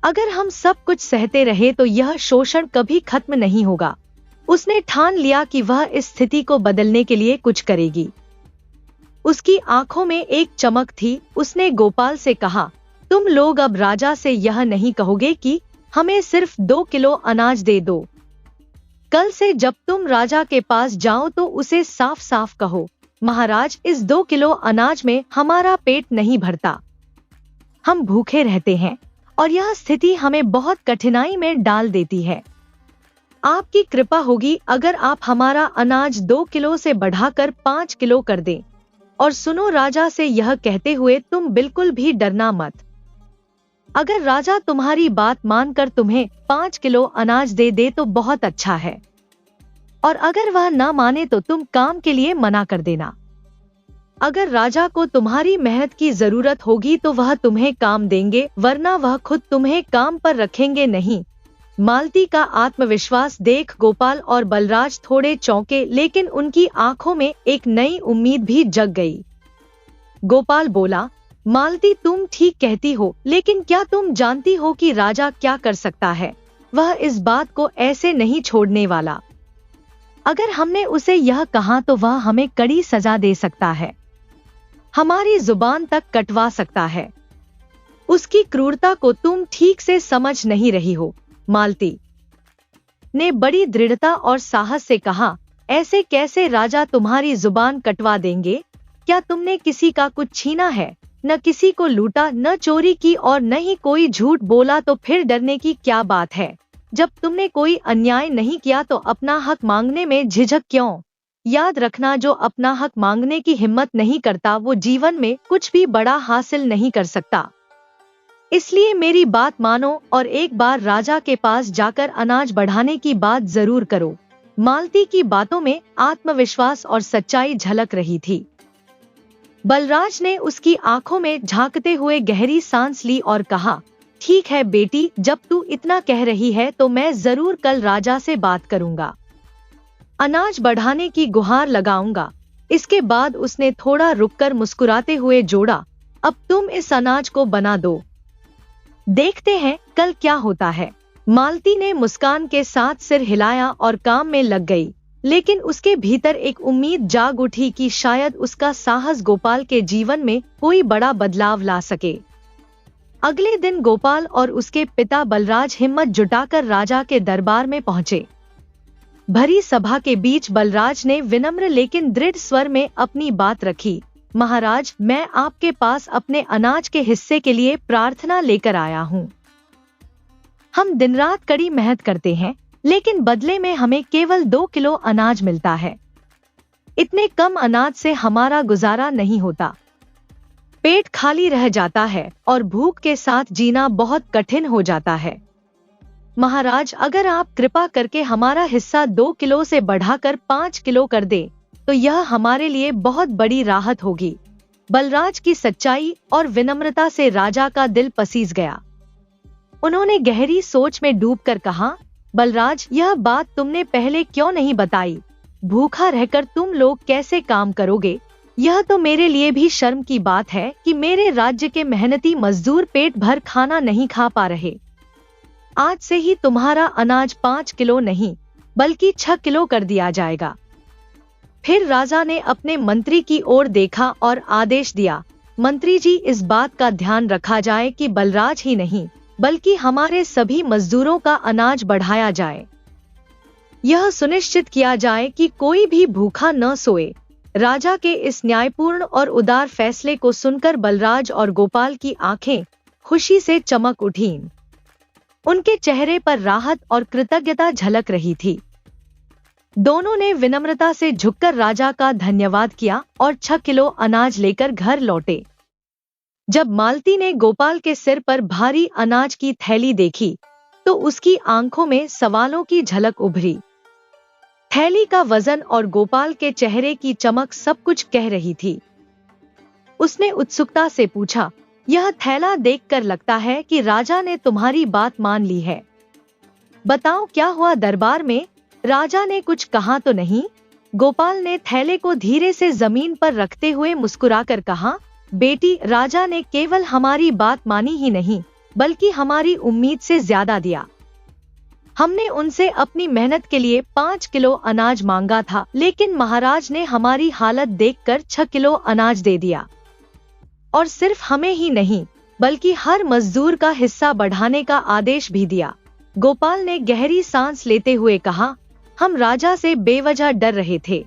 अगर हम सब कुछ सहते रहे तो यह शोषण कभी खत्म नहीं होगा। उसने ठान लिया कि वह इस स्थिति को बदलने के लिए कुछ करेगी। उसकी आंखों में एक चमक थी। उसने गोपाल से कहा, तुम लोग अब राजा से यह नहीं कहोगे कि हमें सिर्फ 2 किलो अनाज दे दो। कल से जब तुम राजा के पास जाओ तो उसे साफ साफ कहो, महाराज, इस 2 किलो अनाज में हमारा पेट नहीं भरता, हम भूखे रहते हैं और यह स्थिति हमें बहुत कठिनाई में डाल देती है। आपकी कृपा होगी अगर आप हमारा अनाज 2 किलो से बढ़ाकर 5 किलो कर दें। और सुनो, राजा से यह कहते हुए तुम बिल्कुल भी डरना मत। अगर राजा तुम्हारी बात मानकर तुम्हें 5 किलो अनाज दे दे तो बहुत अच्छा है, और अगर वह ना माने तो तुम काम के लिए मना कर देना। अगर राजा को तुम्हारी मेहनत की जरूरत होगी तो वह तुम्हें काम देंगे, वरना वह खुद तुम्हें काम पर रखेंगे नहीं। मालती का आत्मविश्वास देख गोपाल और बलराज थोड़े चौंके, लेकिन उनकी आंखों में एक नई उम्मीद भी जग गई। गोपाल बोला, मालती, तुम ठीक कहती हो, लेकिन क्या तुम जानती हो कि राजा क्या कर सकता है? वह इस बात को ऐसे नहीं छोड़ने वाला। अगर हमने उसे यह कहा तो वह हमें कड़ी सजा दे सकता है, हमारी जुबान तक कटवा सकता है। उसकी क्रूरता को तुम ठीक से समझ नहीं रही हो। मालती ने बड़ी दृढ़ता और साहस से कहा, ऐसे कैसे राजा तुम्हारी जुबान कटवा देंगे? क्या तुमने किसी का कुछ छीना है? न किसी को लूटा, न चोरी की और न ही कोई झूठ बोला, तो फिर डरने की क्या बात है? जब तुमने कोई अन्याय नहीं किया तो अपना हक मांगने में झिझक क्यों? याद रखना, जो अपना हक मांगने की हिम्मत नहीं करता वो जीवन में कुछ भी बड़ा हासिल नहीं कर सकता। इसलिए मेरी बात मानो और एक बार राजा के पास जाकर अनाज बढ़ाने की बात जरूर करो। मालती की बातों में आत्मविश्वास और सच्चाई झलक रही थी। बलराज ने उसकी आंखों में झांकते हुए गहरी सांस ली और कहा, ठीक है बेटी, जब तू इतना कह रही है तो मैं जरूर कल राजा से बात करूंगा, अनाज बढ़ाने की गुहार लगाऊंगा। इसके बाद उसने थोड़ा रुककर मुस्कुराते हुए जोड़ा, अब तुम इस अनाज को बना दो, देखते हैं कल क्या होता है। मालती ने मुस्कान के साथ सिर हिलाया और काम में लग गई, लेकिन उसके भीतर एक उम्मीद जाग उठी कि शायद उसका साहस गोपाल के जीवन में कोई बड़ा बदलाव ला सके। अगले दिन गोपाल और उसके पिता बलराज हिम्मत जुटाकर राजा के दरबार में पहुंचे। भरी सभा के बीच बलराज ने विनम्र लेकिन दृढ़ स्वर में अपनी बात रखी, महाराज, मैं आपके पास अपने अनाज के हिस्से के लिए प्रार्थना लेकर आया हूँ। हम दिन रात कड़ी मेहनत करते हैं, लेकिन बदले में हमें केवल 2 किलो अनाज मिलता है। इतने कम अनाज से हमारा गुजारा नहीं होता, पेट खाली रह जाता है और भूख के साथ जीना बहुत कठिन हो जाता है। महाराज, अगर आप कृपा करके हमारा हिस्सा 2 किलो से बढ़ाकर 5 किलो कर दें, तो यह हमारे लिए बहुत बड़ी राहत होगी। बलराज की सच्चाई और विनम्रता से राजा का दिल पसीज गया। उन्होंने गहरी सोच में डूबकर कहा, बलराज, यह बात तुमने पहले क्यों नहीं बताई? भूखा रहकर तुम लोग कैसे काम करोगे? यह तो मेरे लिए भी शर्म की बात है कि मेरे राज्य के मेहनती मजदूर पेट भर खाना नहीं खा पा रहे। आज से ही तुम्हारा अनाज 5 किलो नहीं बल्कि 6 किलो कर दिया जाएगा। फिर राजा ने अपने मंत्री की ओर देखा और आदेश दिया, मंत्री जी, इस बात का ध्यान रखा जाए कि बलराज ही नहीं बल्कि हमारे सभी मजदूरों का अनाज बढ़ाया जाए। यह सुनिश्चित किया जाए कि कोई भी भूखा न सोए। राजा के इस न्यायपूर्ण और उदार फैसले को सुनकर बलराज और गोपाल की आंखें खुशी से चमक उठीं। उनके चेहरे पर राहत और कृतज्ञता झलक रही थी। दोनों ने विनम्रता से झुककर राजा का धन्यवाद किया और 6 किलो अनाज लेकर घर लौटे। जब मालती ने गोपाल के सिर पर भारी अनाज की थैली देखी तो उसकी आंखों में सवालों की झलक उभरी। थैली का वजन और गोपाल के चेहरे की चमक सब कुछ कह रही थी। उसने उत्सुकता से पूछा, यह थैला देखकर लगता है कि राजा ने तुम्हारी बात मान ली है। बताओ क्या हुआ दरबार में? राजा ने कुछ कहा तो नहीं? गोपाल ने थैले को धीरे से जमीन पर रखते हुए मुस्कुराकर कहा, बेटी, राजा ने केवल हमारी बात मानी ही नहीं बल्कि हमारी उम्मीद से ज्यादा दिया। हमने उनसे अपनी मेहनत के लिए 5 किलो अनाज मांगा था, लेकिन महाराज ने हमारी हालत देखकर 6 किलो अनाज दे दिया। और सिर्फ हमें ही नहीं बल्कि हर मजदूर का हिस्सा बढ़ाने का आदेश भी दिया। गोपाल ने गहरी सांस लेते हुए कहा, हम राजा से बेवजह डर रहे थे।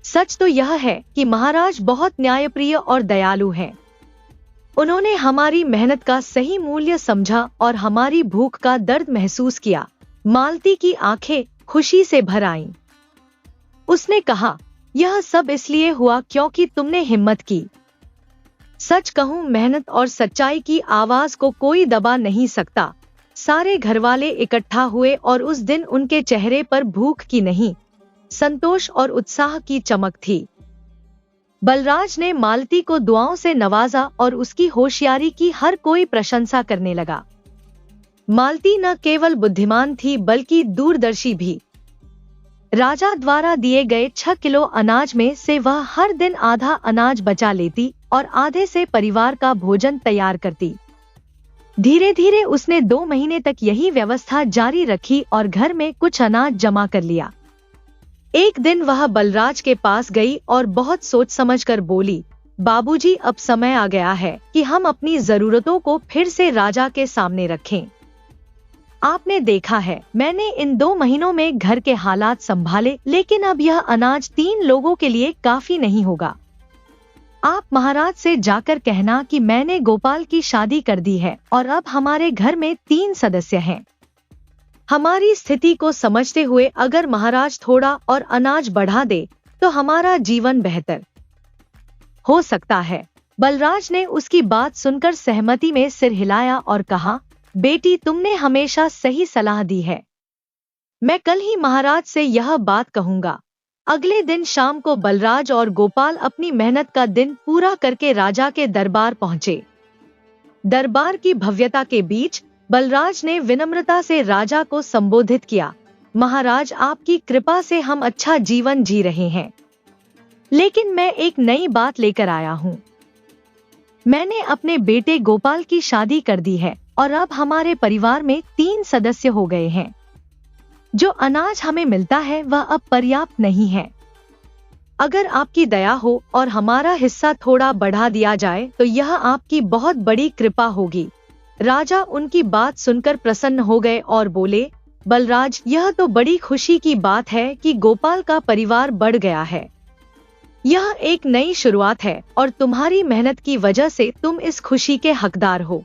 सच तो यह है कि महाराज बहुत न्यायप्रिय और दयालु हैं। उन्होंने हमारी मेहनत का सही मूल्य समझा और हमारी भूख का दर्द महसूस किया। मालती की आंखें खुशी से भर आईं। उसने कहा, यह सब इसलिए हुआ क्योंकि तुमने हिम्मत की। सच कहूं, मेहनत और सच्चाई की आवाज को कोई दबा नहीं सकता। सारे घरवाले इकट्ठा हुए और उस दिन उनके चेहरे पर भूख की नहीं, संतोष और उत्साह की चमक थी। बलराज ने मालती को दुआओं से नवाजा और उसकी होशियारी की हर कोई प्रशंसा करने लगा। मालती न केवल बुद्धिमान थी बल्कि दूरदर्शी भी। राजा द्वारा दिए गए 6 किलो अनाज में से वह हर दिन आधा अनाज बचा लेती और आधे से परिवार का भोजन तैयार करती। धीरे धीरे उसने 2 महीने तक यही व्यवस्था जारी रखी और घर में कुछ अनाज जमा कर लिया। एक दिन वह बलराज के पास गई और बहुत सोच समझकर बोली, बाबूजी, अब समय आ गया है कि हम अपनी जरूरतों को फिर से राजा के सामने रखें। आपने देखा है, मैंने इन 2 महीनों में घर के हालात संभाले, लेकिन अब यह अनाज 3 लोगों के लिए काफी नहीं होगा। आप महाराज से जाकर कहना कि मैंने गोपाल की शादी कर दी है और अब हमारे घर में 3 सदस्य हैं। हमारी स्थिति को समझते हुए अगर महाराज थोड़ा और अनाज बढ़ा दे तो हमारा जीवन बेहतर हो सकता है। बलराज ने उसकी बात सुनकर सहमति में सिर हिलाया और कहा, बेटी, तुमने हमेशा सही सलाह दी है। मैं कल ही महाराज से यह बात कहूंगा। अगले दिन शाम को बलराज और गोपाल अपनी मेहनत का दिन पूरा करके राजा के दरबार पहुंचे। दरबार की भव्यता के बीच बलराज ने विनम्रता से राजा को संबोधित किया, महाराज, आपकी कृपा से हम अच्छा जीवन जी रहे हैं, लेकिन मैं एक नई बात लेकर आया हूँ। मैंने अपने बेटे गोपाल की शादी कर दी है और अब हमारे परिवार में 3 सदस्य हो गए हैं। जो अनाज हमें मिलता है वह अब पर्याप्त नहीं है। अगर आपकी दया हो और हमारा हिस्सा थोड़ा बढ़ा दिया जाए तो यह आपकी बहुत बड़ी कृपा होगी। राजा उनकी बात सुनकर प्रसन्न हो गए और बोले, बलराज, यह तो बड़ी खुशी की बात है कि गोपाल का परिवार बढ़ गया है। यह एक नई शुरुआत है और तुम्हारी मेहनत की वजह से तुम इस खुशी के हकदार हो।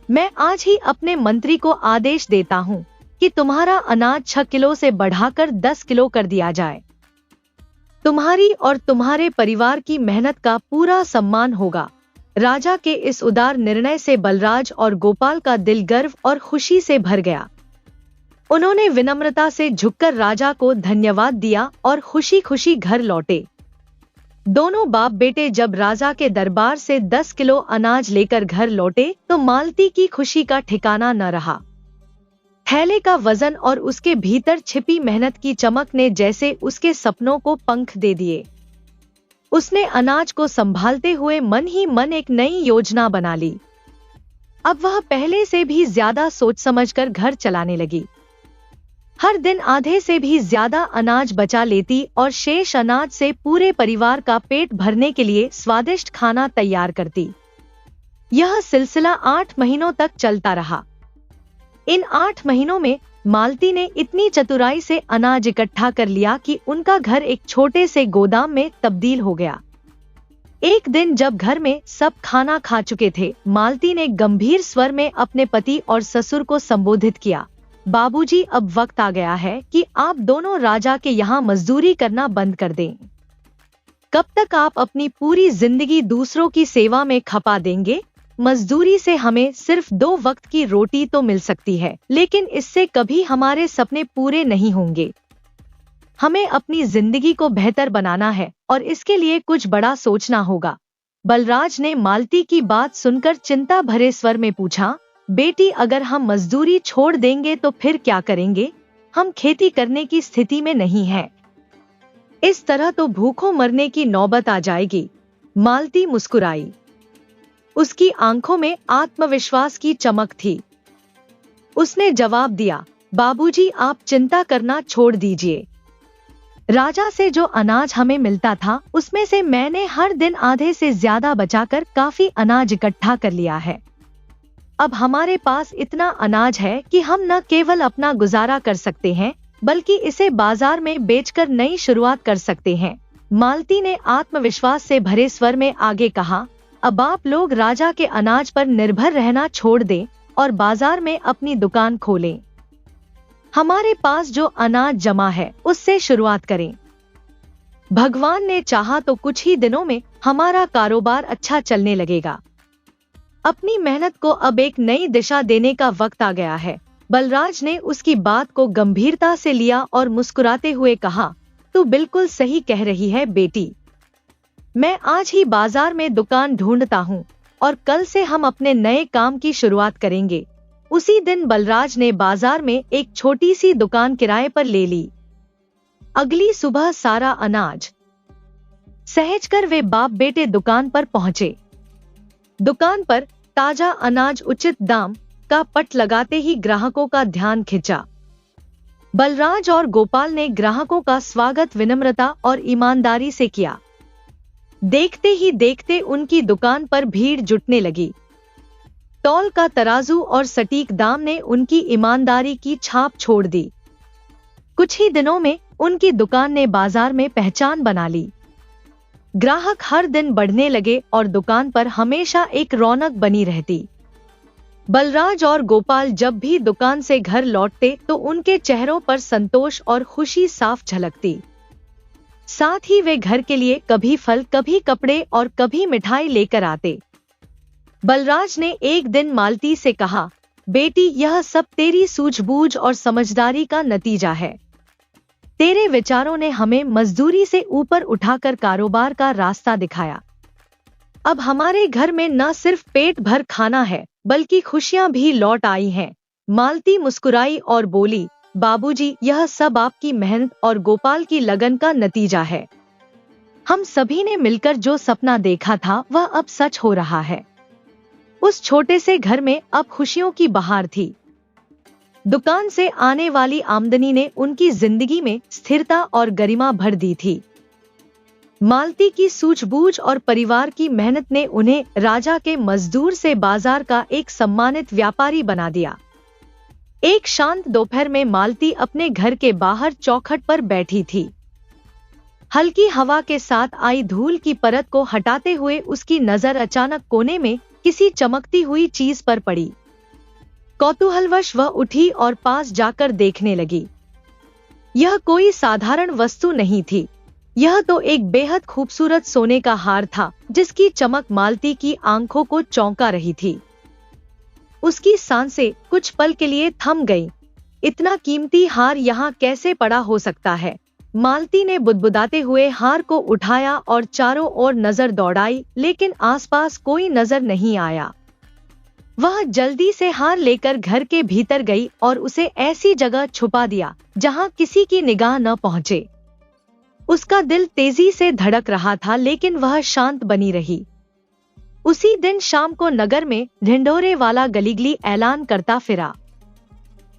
मैं आज ही अपने मंत्री को आदेश देता हूँ कि तुम्हारा अनाज 6 किलो से बढ़ाकर 10 किलो कर दिया जाए। तुम्हारी और तुम्हारे परिवार की मेहनत का पूरा सम्मान होगा। राजा के इस उदार निर्णय से बलराज और गोपाल का दिल गर्व और खुशी से भर गया। उन्होंने विनम्रता से झुककर राजा को धन्यवाद दिया और खुशी खुशी घर लौटे। दोनों बाप बेटे जब राजा के दरबार से 10 किलो अनाज लेकर घर लौटे तो मालती की खुशी का ठिकाना न रहा। थैले का वजन और उसके भीतर छिपी मेहनत की चमक ने जैसे उसके सपनों को पंख दे दिए। उसने अनाज को संभालते हुए मन ही मन एक नई योजना बना ली। अब वह पहले से भी ज्यादा सोच समझकर घर चलाने लगी। हर दिन आधे से भी ज्यादा अनाज बचा लेती और शेष अनाज से पूरे परिवार का पेट भरने के लिए स्वादिष्ट खाना तैयार करती। यह सिलसिला 8 महीनों तक चलता रहा। इन 8 महीनों में मालती ने इतनी चतुराई से अनाज इकट्ठा कर लिया कि उनका घर एक छोटे से गोदाम में तब्दील हो गया। एक दिन जब घर में सब खाना खा चुके थे, मालती ने गंभीर स्वर में अपने पति और ससुर को संबोधित किया, बाबूजी, अब वक्त आ गया है कि आप दोनों राजा के यहाँ मजदूरी करना बंद कर दें। कब तक आप अपनी पूरी जिंदगी दूसरों की सेवा में खपा देंगे? मजदूरी से हमें सिर्फ 2 वक्त की रोटी तो मिल सकती है, लेकिन इससे कभी हमारे सपने पूरे नहीं होंगे। हमें अपनी जिंदगी को बेहतर बनाना है और इसके लिए कुछ बड़ा सोचना होगा। बलराज ने मालती की बात सुनकर चिंता भरे स्वर में पूछा, बेटी, अगर हम मजदूरी छोड़ देंगे तो फिर क्या करेंगे? हम खेती करने की स्थिति में नहीं हैं। इस तरह तो भूखों मरने की नौबत आ जाएगी। मालती मुस्कुराई। उसकी आंखों में आत्मविश्वास की चमक थी। उसने जवाब दिया, बाबूजी, आप चिंता करना छोड़ दीजिए। राजा से जो अनाज हमें मिलता था उसमें से मैंने हर दिन आधे से ज्यादा बचाकर काफी अनाज इकट्ठा कर लिया है। अब हमारे पास इतना अनाज है कि हम न केवल अपना गुजारा कर सकते हैं बल्कि इसे बाजार में बेचकर नई शुरुआत कर सकते हैं। मालती ने आत्मविश्वास से भरे स्वर में आगे कहा, अब आप लोग राजा के अनाज पर निर्भर रहना छोड़ दें और बाजार में अपनी दुकान खोलें। हमारे पास जो अनाज जमा है उससे शुरुआत करें। भगवान ने चाहा तो कुछ ही दिनों में हमारा कारोबार अच्छा चलने लगेगा। अपनी मेहनत को अब एक नई दिशा देने का वक्त आ गया है। बलराज ने उसकी बात को गंभीरता से लिया और मुस्कुराते हुए कहा, तू बिल्कुल सही कह रही है बेटी। मैं आज ही बाजार में दुकान ढूंढता हूँ और कल से हम अपने नए काम की शुरुआत करेंगे। उसी दिन बलराज ने बाजार में एक छोटी सी दुकान किराए पर ले ली। अगली सुबह सारा अनाज सहेजकर वे बाप बेटे दुकान पर पहुंचे। दुकान पर ताजा अनाज उचित दाम का पट लगाते ही ग्राहकों का ध्यान खिंचा। बलराज और गोपाल ने ग्राहकों का स्वागत विनम्रता और ईमानदारी से किया। देखते ही देखते उनकी दुकान पर भीड़ जुटने लगी। तौल का तराजू और सटीक दाम ने उनकी ईमानदारी की छाप छोड़ दी। कुछ ही दिनों में उनकी दुकान ने बाजार में पहचान बना ली। ग्राहक हर दिन बढ़ने लगे और दुकान पर हमेशा एक रौनक बनी रहती। बलराज और गोपाल जब भी दुकान से घर लौटते तो उनके चेहरों पर संतोष और खुशी साफ झलकती। साथ ही वे घर के लिए कभी फल, कभी कपड़े और कभी मिठाई लेकर आते। बलराज ने एक दिन मालती से कहा, बेटी, यह सब तेरी सूझबूझ और समझदारी का नतीजा है। तेरे विचारों ने हमें मजदूरी से ऊपर उठाकर कारोबार का रास्ता दिखाया। अब हमारे घर में न सिर्फ पेट भर खाना है बल्कि खुशियां भी लौट आई हैं। मालती मुस्कुराई और बोली, बाबूजी, यह सब आपकी मेहनत और गोपाल की लगन का नतीजा है। हम सभी ने मिलकर जो सपना देखा था वह अब सच हो रहा है। उस छोटे से घर में अब खुशियों की बहार थी। दुकान से आने वाली आमदनी ने उनकी जिंदगी में स्थिरता और गरिमा भर दी थी। मालती की सूझबूझ और परिवार की मेहनत ने उन्हें राजा के मजदूर से बाजार का एक सम्मानित व्यापारी बना दिया। एक शांत दोपहर में मालती अपने घर के बाहर चौखट पर बैठी थी। हल्की हवा के साथ आई धूल की परत को हटाते हुए उसकी नजर अचानक कोने में किसी चमकती हुई चीज पर पड़ी। कौतूहलवश वह उठी और पास जाकर देखने लगी। यह कोई साधारण वस्तु नहीं थी। यह तो एक बेहद खूबसूरत सोने का हार था जिसकी चमक मालती की आंखों को चौंका रही थी। उसकी सांसें कुछ पल के लिए थम गईं। इतना कीमती हार यहाँ कैसे पड़ा हो सकता है? मालती ने बुदबुदाते हुए हार को उठाया और चारों ओर नजर दौड़ाई, लेकिन आसपास कोई नजर नहीं आया। वह जल्दी से हार लेकर घर के भीतर गई और उसे ऐसी जगह छुपा दिया जहां किसी की निगाह न पहुंचे। उसका दिल तेजी से धड़क रहा था, लेकिन वह शांत बनी रही। उसी दिन शाम को नगर में ढिंढोरे वाला गलीगली ऐलान करता फिरा।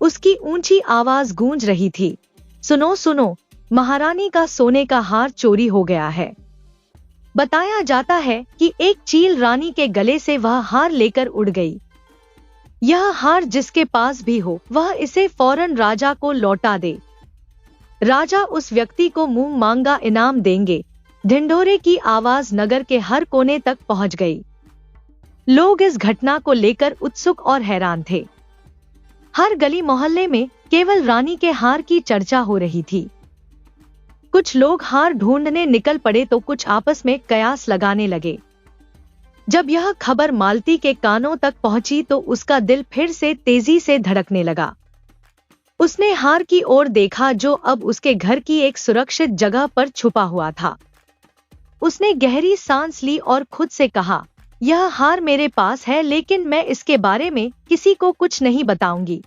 उसकी ऊंची आवाज गूंज रही थी, सुनो सुनो, महारानी का सोने का हार चोरी हो गया है। बताया जाता है कि एक चील रानी के गले से वह हार लेकर उड़ गई। यह हार जिसके पास भी हो वह इसे फौरन राजा को लौटा दे। राजा उस व्यक्ति को मुंह मांगा इनाम देंगे। ढिंढोरे की आवाज नगर के हर कोने तक पहुंच गई। लोग इस घटना को लेकर उत्सुक और हैरान थे। हर गली मोहल्ले में केवल रानी के हार की चर्चा हो रही थी। कुछ लोग हार ढूंढने निकल पड़े तो कुछ आपस में कयास लगाने लगे। जब यह खबर मालती के कानों तक पहुंची तो उसका दिल फिर से तेजी से धड़कने लगा। उसने हार की ओर देखा जो अब उसके घर की एक सुरक्षित जगह पर छुपा हुआ था। उसने गहरी सांस ली और खुद से कहा, यह हार मेरे पास है लेकिन मैं इसके बारे में किसी को कुछ नहीं बताऊंगी।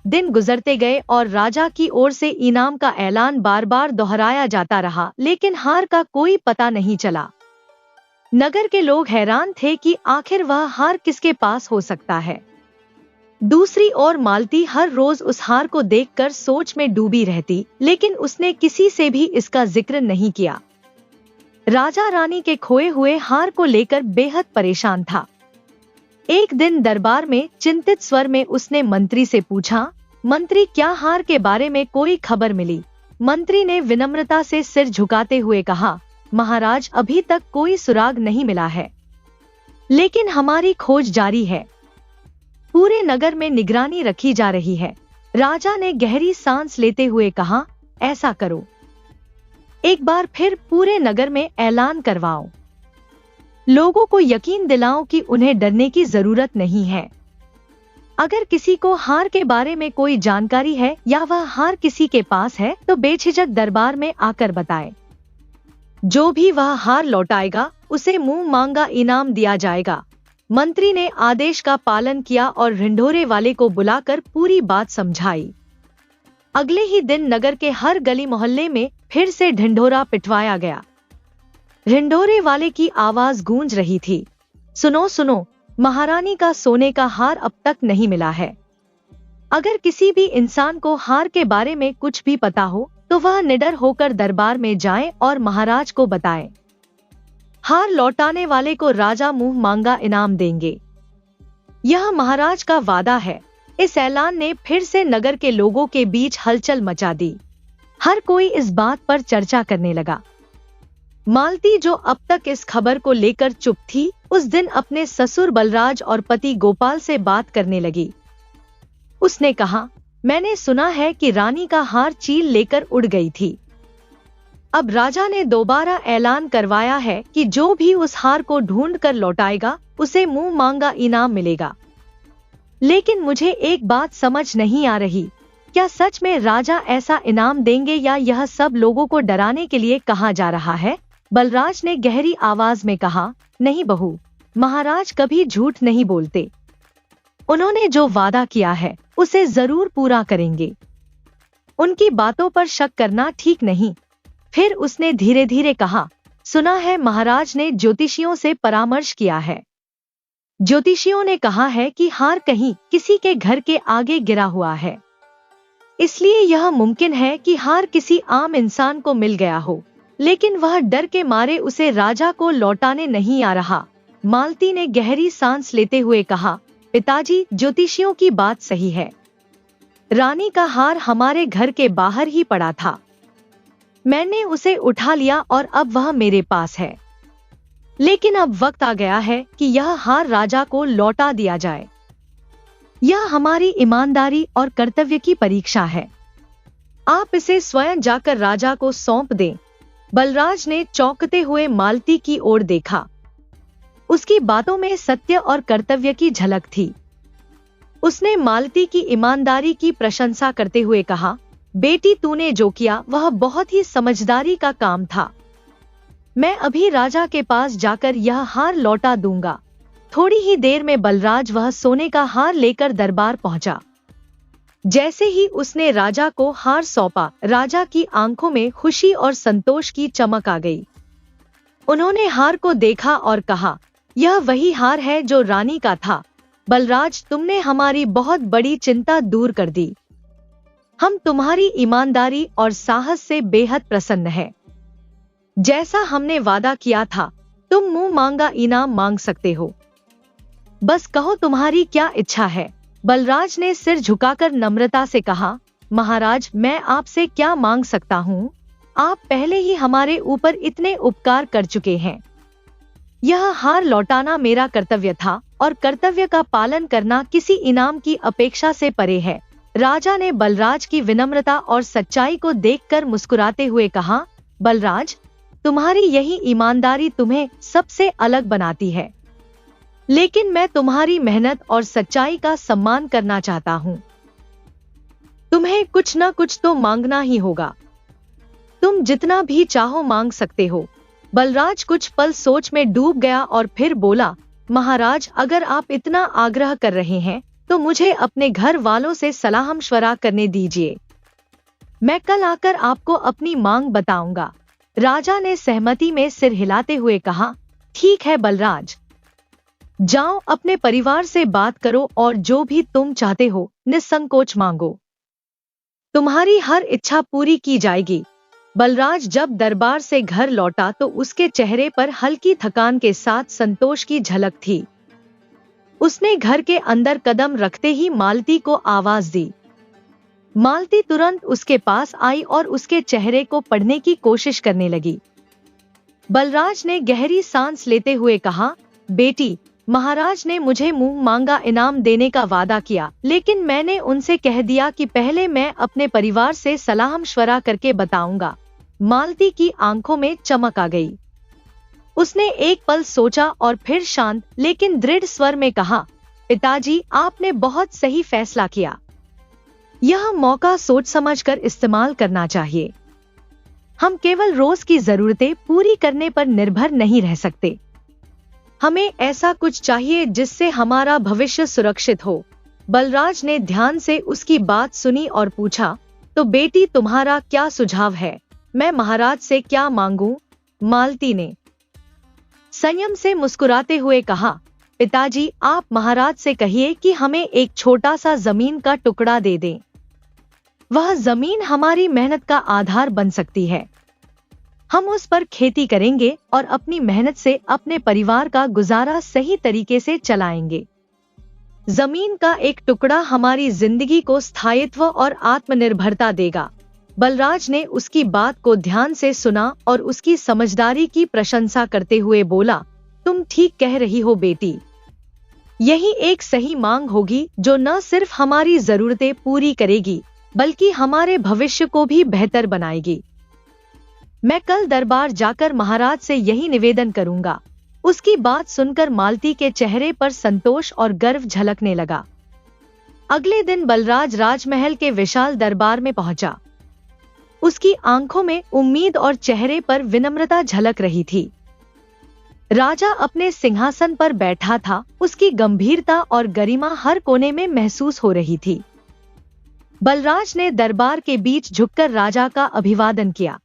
दिन गुजरते गए और राजा की ओर से इनाम का ऐलान बार बार दोहराया जाता रहा लेकिन हार का कोई पता नहीं चला। नगर के लोग हैरान थे कि आखिर वह हार किसके पास हो सकता है। दूसरी ओर मालती हर रोज उस हार को देखकर सोच में डूबी रहती लेकिन उसने किसी से भी इसका जिक्र नहीं किया। राजा रानी के खोए हुए हार को लेकर बेहद परेशान था। एक दिन दरबार में चिंतित स्वर में उसने मंत्री से पूछा, मंत्री क्या हार के बारे में कोई खबर मिली? मंत्री ने विनम्रता से सिर झुकाते हुए कहा, महाराज अभी तक कोई सुराग नहीं मिला है, लेकिन हमारी खोज जारी है। पूरे नगर में निगरानी रखी जा रही है। राजा ने गहरी सांस लेते हुए कहा, ऐसा करो, एक बार फिर पूरे नगर में ऐलान करवाओ। लोगों को यकीन दिलाओ कि उन्हें डरने की जरूरत नहीं है। अगर किसी को हार के बारे में कोई जानकारी है या वह हार किसी के पास है तो बेझिझक दरबार में आकर बताए। जो भी वह हार लौटाएगा उसे मुंह मांगा इनाम दिया जाएगा। मंत्री ने आदेश का पालन किया और ढिंढोरे वाले को बुलाकर पूरी बात समझाई। अगले ही दिन नगर के हर गली मोहल्ले में फिर से ढिंढोरा पिटवाया गया। ढिंढोरे वाले की आवाज गूंज रही थी, सुनो सुनो, महारानी का सोने का हार अब तक नहीं मिला है। अगर किसी भी इंसान को हार के बारे में कुछ भी पता हो तो वह निडर होकर दरबार में जाए और महाराज को बताए। हार लौटाने वाले को राजा मुंह मांगा इनाम देंगे। यह महाराज का वादा है। इस ऐलान ने फिर से नगर के लोगों के बीच हलचल मचा दी। हर कोई इस बात पर चर्चा करने लगा। मालती जो अब तक इस खबर को लेकर चुप थी, उस दिन अपने ससुर बलराज और पति गोपाल से बात करने लगी। उसने कहा, मैंने सुना है कि रानी का हार चील लेकर उड़ गई थी। अब राजा ने दोबारा ऐलान करवाया है कि जो भी उस हार को ढूंढ कर लौटाएगा उसे मुंह मांगा इनाम मिलेगा। लेकिन मुझे एक बात समझ नहीं आ रही, क्या सच में राजा ऐसा इनाम देंगे या यह सब लोगों को डराने के लिए कहा जा रहा है? बलराज ने गहरी आवाज में कहा, नहीं बहू, महाराज कभी झूठ नहीं बोलते। उन्होंने जो वादा किया है उसे जरूर पूरा करेंगे। उनकी बातों पर शक करना ठीक नहीं। फिर उसने धीरे धीरे कहा, सुना है महाराज ने ज्योतिषियों से परामर्श किया है। ज्योतिषियों ने कहा है कि हार कहीं किसी के घर के आगे गिरा हुआ है, इसलिए यह मुमकिन है कि हार किसी आम इंसान को मिल गया हो, लेकिन वह डर के मारे उसे राजा को लौटाने नहीं आ रहा। मालती ने गहरी सांस लेते हुए कहा, पिताजी, ज्योतिषियों की बात सही है। रानी का हार हमारे घर के बाहर ही पड़ा था। मैंने उसे उठा लिया और अब वह मेरे पास है। लेकिन अब वक्त आ गया है कि यह हार राजा को लौटा दिया जाए। यह हमारी ईमानदारी और कर्तव्य की परीक्षा है। आप इसे स्वयं जाकर राजा को सौंप दें। बलराज ने चौंकते हुए मालती की ओर देखा। उसकी बातों में सत्य और कर्तव्य की झलक थी। उसने मालती की ईमानदारी की प्रशंसा करते हुए कहा, बेटी, तूने जो किया वह बहुत ही समझदारी का काम था। मैं अभी राजा के पास जाकर यह हार लौटा दूंगा। थोड़ी ही देर में बलराज वह सोने का हार लेकर दरबार पहुंचा। जैसे ही उसने राजा को हार सौंपा, राजा की आंखों में खुशी और संतोष की चमक आ गई। उन्होंने हार को देखा और कहा, यह वही हार है जो रानी का था। बलराज, तुमने हमारी बहुत बड़ी चिंता दूर कर दी। हम तुम्हारी ईमानदारी और साहस से बेहद प्रसन्न हैं। जैसा हमने वादा किया था, तुम मुंह मांगा इनाम मांग सकते हो। बस कहो तुम्हारी क्या इच्छा है। बलराज ने सिर झुकाकर नम्रता से कहा, महाराज, मैं आपसे क्या मांग सकता हूँ? आप पहले ही हमारे ऊपर इतने उपकार कर चुके हैं। यह हार लौटाना मेरा कर्तव्य था और कर्तव्य का पालन करना किसी इनाम की अपेक्षा से परे है। राजा ने बलराज की विनम्रता और सच्चाई को देखकर मुस्कुराते हुए कहा, बलराज, तुम्हारी यही ईमानदारी तुम्हें सबसे अलग बनाती है। लेकिन मैं तुम्हारी मेहनत और सच्चाई का सम्मान करना चाहता हूँ। तुम्हें कुछ न कुछ तो मांगना ही होगा। तुम जितना भी चाहो मांग सकते हो। बलराज कुछ पल सोच में डूब गया और फिर बोला, महाराज, अगर आप इतना आग्रह कर रहे हैं तो मुझे अपने घर वालों से सलाह मशवरा करने दीजिए। मैं कल आकर आपको अपनी मांग बताऊंगा। राजा ने सहमति में सिर हिलाते हुए कहा, ठीक है बलराज, जाओ अपने परिवार से बात करो और जो भी तुम चाहते हो निसंकोच मांगो। तुम्हारी हर इच्छा पूरी की जाएगी। बलराज जब दरबार से घर लौटा तो उसके चेहरे पर हल्की थकान के साथ संतोष की झलक थी। उसने घर के अंदर कदम रखते ही मालती को आवाज दी। मालती तुरंत उसके पास आई और उसके चेहरे को पढ़ने की कोशिश करने लगी। बलराज ने गहरी सांस लेते हुए कहा, बेटी, महाराज ने मुझे मुंह मांगा इनाम देने का वादा किया, लेकिन मैंने उनसे कह दिया कि पहले मैं अपने परिवार से सलाह मशवरा करके बताऊंगा। मालती की आंखों में चमक आ गई। उसने एक पल सोचा और फिर शांत लेकिन दृढ़ स्वर में कहा, पिताजी, आपने बहुत सही फैसला किया। यह मौका सोच समझकर इस्तेमाल करना चाहिए। हम केवल रोज की जरूरतें पूरी करने पर निर्भर नहीं रह सकते। हमें ऐसा कुछ चाहिए जिससे हमारा भविष्य सुरक्षित हो। बलराज ने ध्यान से उसकी बात सुनी और पूछा, तो बेटी, तुम्हारा क्या सुझाव है? मैं महाराज से क्या मांगूं? मालती ने संयम से मुस्कुराते हुए कहा, पिताजी, आप महाराज से कहिए कि हमें एक छोटा सा जमीन का टुकड़ा दे दें। वह जमीन हमारी मेहनत का आधार बन सकती है। हम उस पर खेती करेंगे और अपनी मेहनत से अपने परिवार का गुजारा सही तरीके से चलाएंगे। जमीन का एक टुकड़ा हमारी जिंदगी को स्थायित्व और आत्मनिर्भरता देगा। बलराज ने उसकी बात को ध्यान से सुना और उसकी समझदारी की प्रशंसा करते हुए बोला, तुम ठीक कह रही हो बेटी। यही एक सही मांग होगी जो न सिर्फ हमारी जरूरतें पूरी करेगी बल्कि हमारे भविष्य को भी बेहतर बनाएगी। मैं कल दरबार जाकर महाराज से यही निवेदन करूंगा। उसकी बात सुनकर मालती के चेहरे पर संतोष और गर्व झलकने लगा। अगले दिन बलराज राजमहल के विशाल दरबार में पहुंचा। उसकी आंखों में उम्मीद और चेहरे पर विनम्रता झलक रही थी। राजा अपने सिंहासन पर बैठा था। उसकी गंभीरता और गरिमा हर कोने में महसूस हो रही थी। बलराज ने दरबार के बीच झुककर राजा का अभिवादन किया।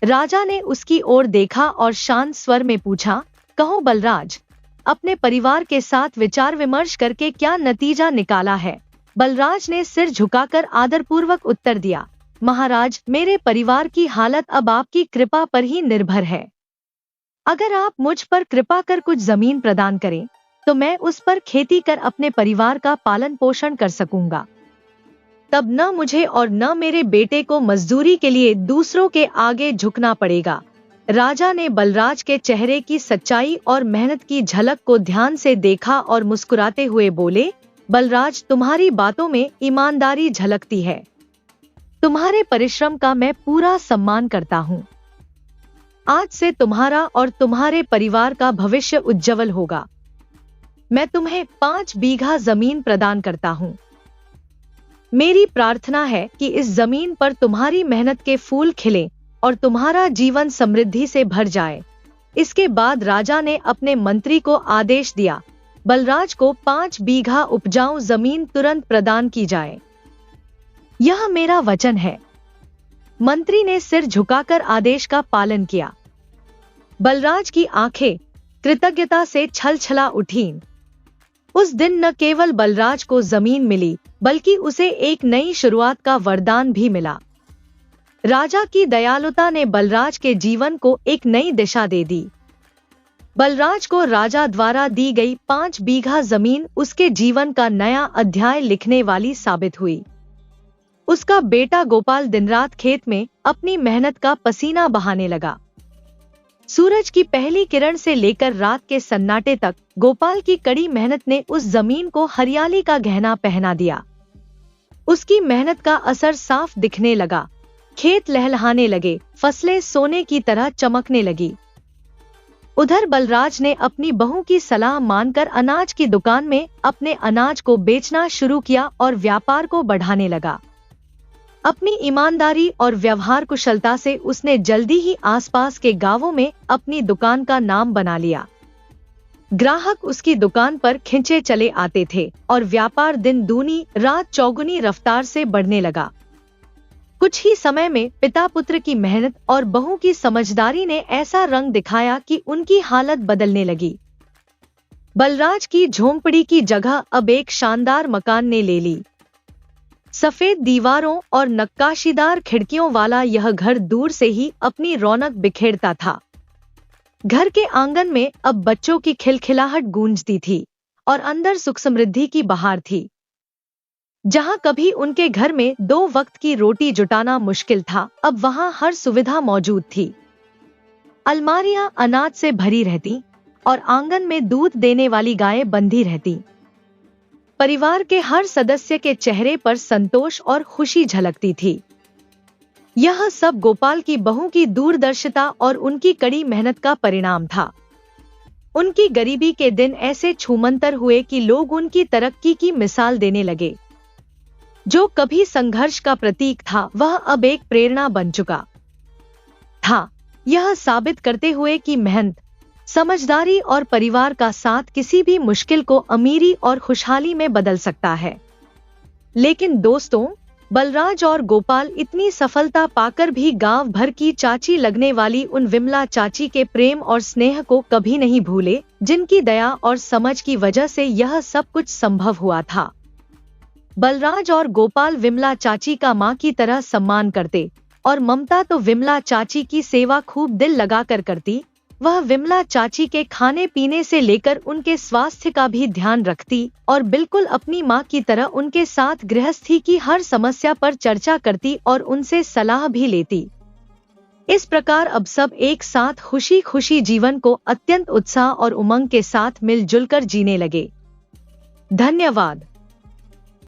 राजा ने उसकी ओर देखा और शांत स्वर में पूछा, कहो बलराज, अपने परिवार के साथ विचार विमर्श करके क्या नतीजा निकाला है? बलराज ने सिर झुकाकर आदरपूर्वक उत्तर दिया, महाराज, मेरे परिवार की हालत अब आपकी कृपा पर ही निर्भर है। अगर आप मुझ पर कृपा कर कुछ जमीन प्रदान करें तो मैं उस पर खेती कर अपने परिवार का पालन पोषण कर सकूंगा। तब न मुझे और न मेरे बेटे को मजदूरी के लिए दूसरों के आगे झुकना पड़ेगा। राजा ने बलराज के चेहरे की सच्चाई और मेहनत की झलक को ध्यान से देखा और मुस्कुराते हुए बोले, बलराज, तुम्हारी बातों में ईमानदारी झलकती है। तुम्हारे परिश्रम का मैं पूरा सम्मान करता हूँ। आज से तुम्हारा और तुम्हारे परिवार का भविष्य उज्जवल होगा। मैं तुम्हें 5 बीघा जमीन प्रदान करता हूँ। मेरी प्रार्थना है कि इस जमीन पर तुम्हारी मेहनत के फूल खिलें और तुम्हारा जीवन समृद्धि से भर जाए। इसके बाद राजा ने अपने मंत्री को आदेश दिया, बलराज को 5 बीघा उपजाऊ जमीन तुरंत प्रदान की जाए। यह मेरा वचन है। मंत्री ने सिर झुकाकर आदेश का पालन किया। बलराज की आंखें कृतज्ञता से छलछला उठीं। उस दिन न केवल बलराज को जमीन मिली बल्कि उसे एक नई शुरुआत का वरदान भी मिला। राजा की दयालुता ने बलराज के जीवन को एक नई दिशा दे दी। बलराज को राजा द्वारा दी गई 5 बीघा जमीन उसके जीवन का नया अध्याय लिखने वाली साबित हुई। उसका बेटा गोपाल दिन रात खेत में अपनी मेहनत का पसीना बहाने लगा। सूरज की पहली किरण से लेकर रात के सन्नाटे तक गोपाल की कड़ी मेहनत ने उस जमीन को हरियाली का गहना पहना दिया। उसकी मेहनत का असर साफ दिखने लगा। खेत लहलहाने लगे, फसलें सोने की तरह चमकने लगी। उधर बलराज ने अपनी बहू की सलाह मानकर अनाज की दुकान में अपने अनाज को बेचना शुरू किया और व्यापार को बढ़ाने लगा। अपनी ईमानदारी और व्यवहार कुशलता से उसने जल्दी ही आसपास के गांवों में अपनी दुकान का नाम बना लिया। ग्राहक उसकी दुकान पर खिंचे चले आते थे और व्यापार दिन दूनी रात चौगुनी रफ्तार से बढ़ने लगा। कुछ ही समय में पिता पुत्र की मेहनत और बहू की समझदारी ने ऐसा रंग दिखाया कि उनकी हालत बदलने लगी। बलराज की झोंपड़ी की जगह अब एक शानदार मकान ने ले ली। सफेद दीवारों और नक्काशीदार खिड़कियों वाला यह घर दूर से ही अपनी रौनक बिखेरता था। घर के आंगन में अब बच्चों की खिलखिलाहट गूंजती थी और अंदर सुख समृद्धि की बहार थी। जहां कभी उनके घर में 2 वक्त की रोटी जुटाना मुश्किल था, अब वहां हर सुविधा मौजूद थी। अलमारियां अनाज से भरी रहती और आंगन में दूध देने वाली गायें बंधी रहती। परिवार के हर सदस्य के चेहरे पर संतोष और खुशी झलकती थी। यह सब गोपाल की बहू की दूरदर्शिता और उनकी कड़ी मेहनत का परिणाम था। उनकी गरीबी के दिन ऐसे छूमंतर हुए कि लोग उनकी तरक्की की मिसाल देने लगे। जो कभी संघर्ष का प्रतीक था, वह अब एक प्रेरणा बन चुका था, यह साबित करते हुए कि मेहनत, समझदारी और परिवार का साथ किसी भी मुश्किल को अमीरी और खुशहाली में बदल सकता है। लेकिन दोस्तों, बलराज और गोपाल इतनी सफलता पाकर भी गांव भर की चाची लगने वाली उन विमला चाची के प्रेम और स्नेह को कभी नहीं भूले, जिनकी दया और समझ की वजह से यह सब कुछ संभव हुआ था। बलराज और गोपाल विमला चाची का मां की तरह सम्मान करते और ममता तो विमला चाची की सेवा खूब दिल लगाकर करती। वह विमला चाची के खाने पीने से लेकर उनके स्वास्थ्य का भी ध्यान रखती और बिल्कुल अपनी मां की तरह उनके साथ गृहस्थी की हर समस्या पर चर्चा करती और उनसे सलाह भी लेती। इस प्रकार अब सब एक साथ खुशी खुशी जीवन को अत्यंत उत्साह और उमंग के साथ मिलजुल कर जीने लगे। धन्यवाद।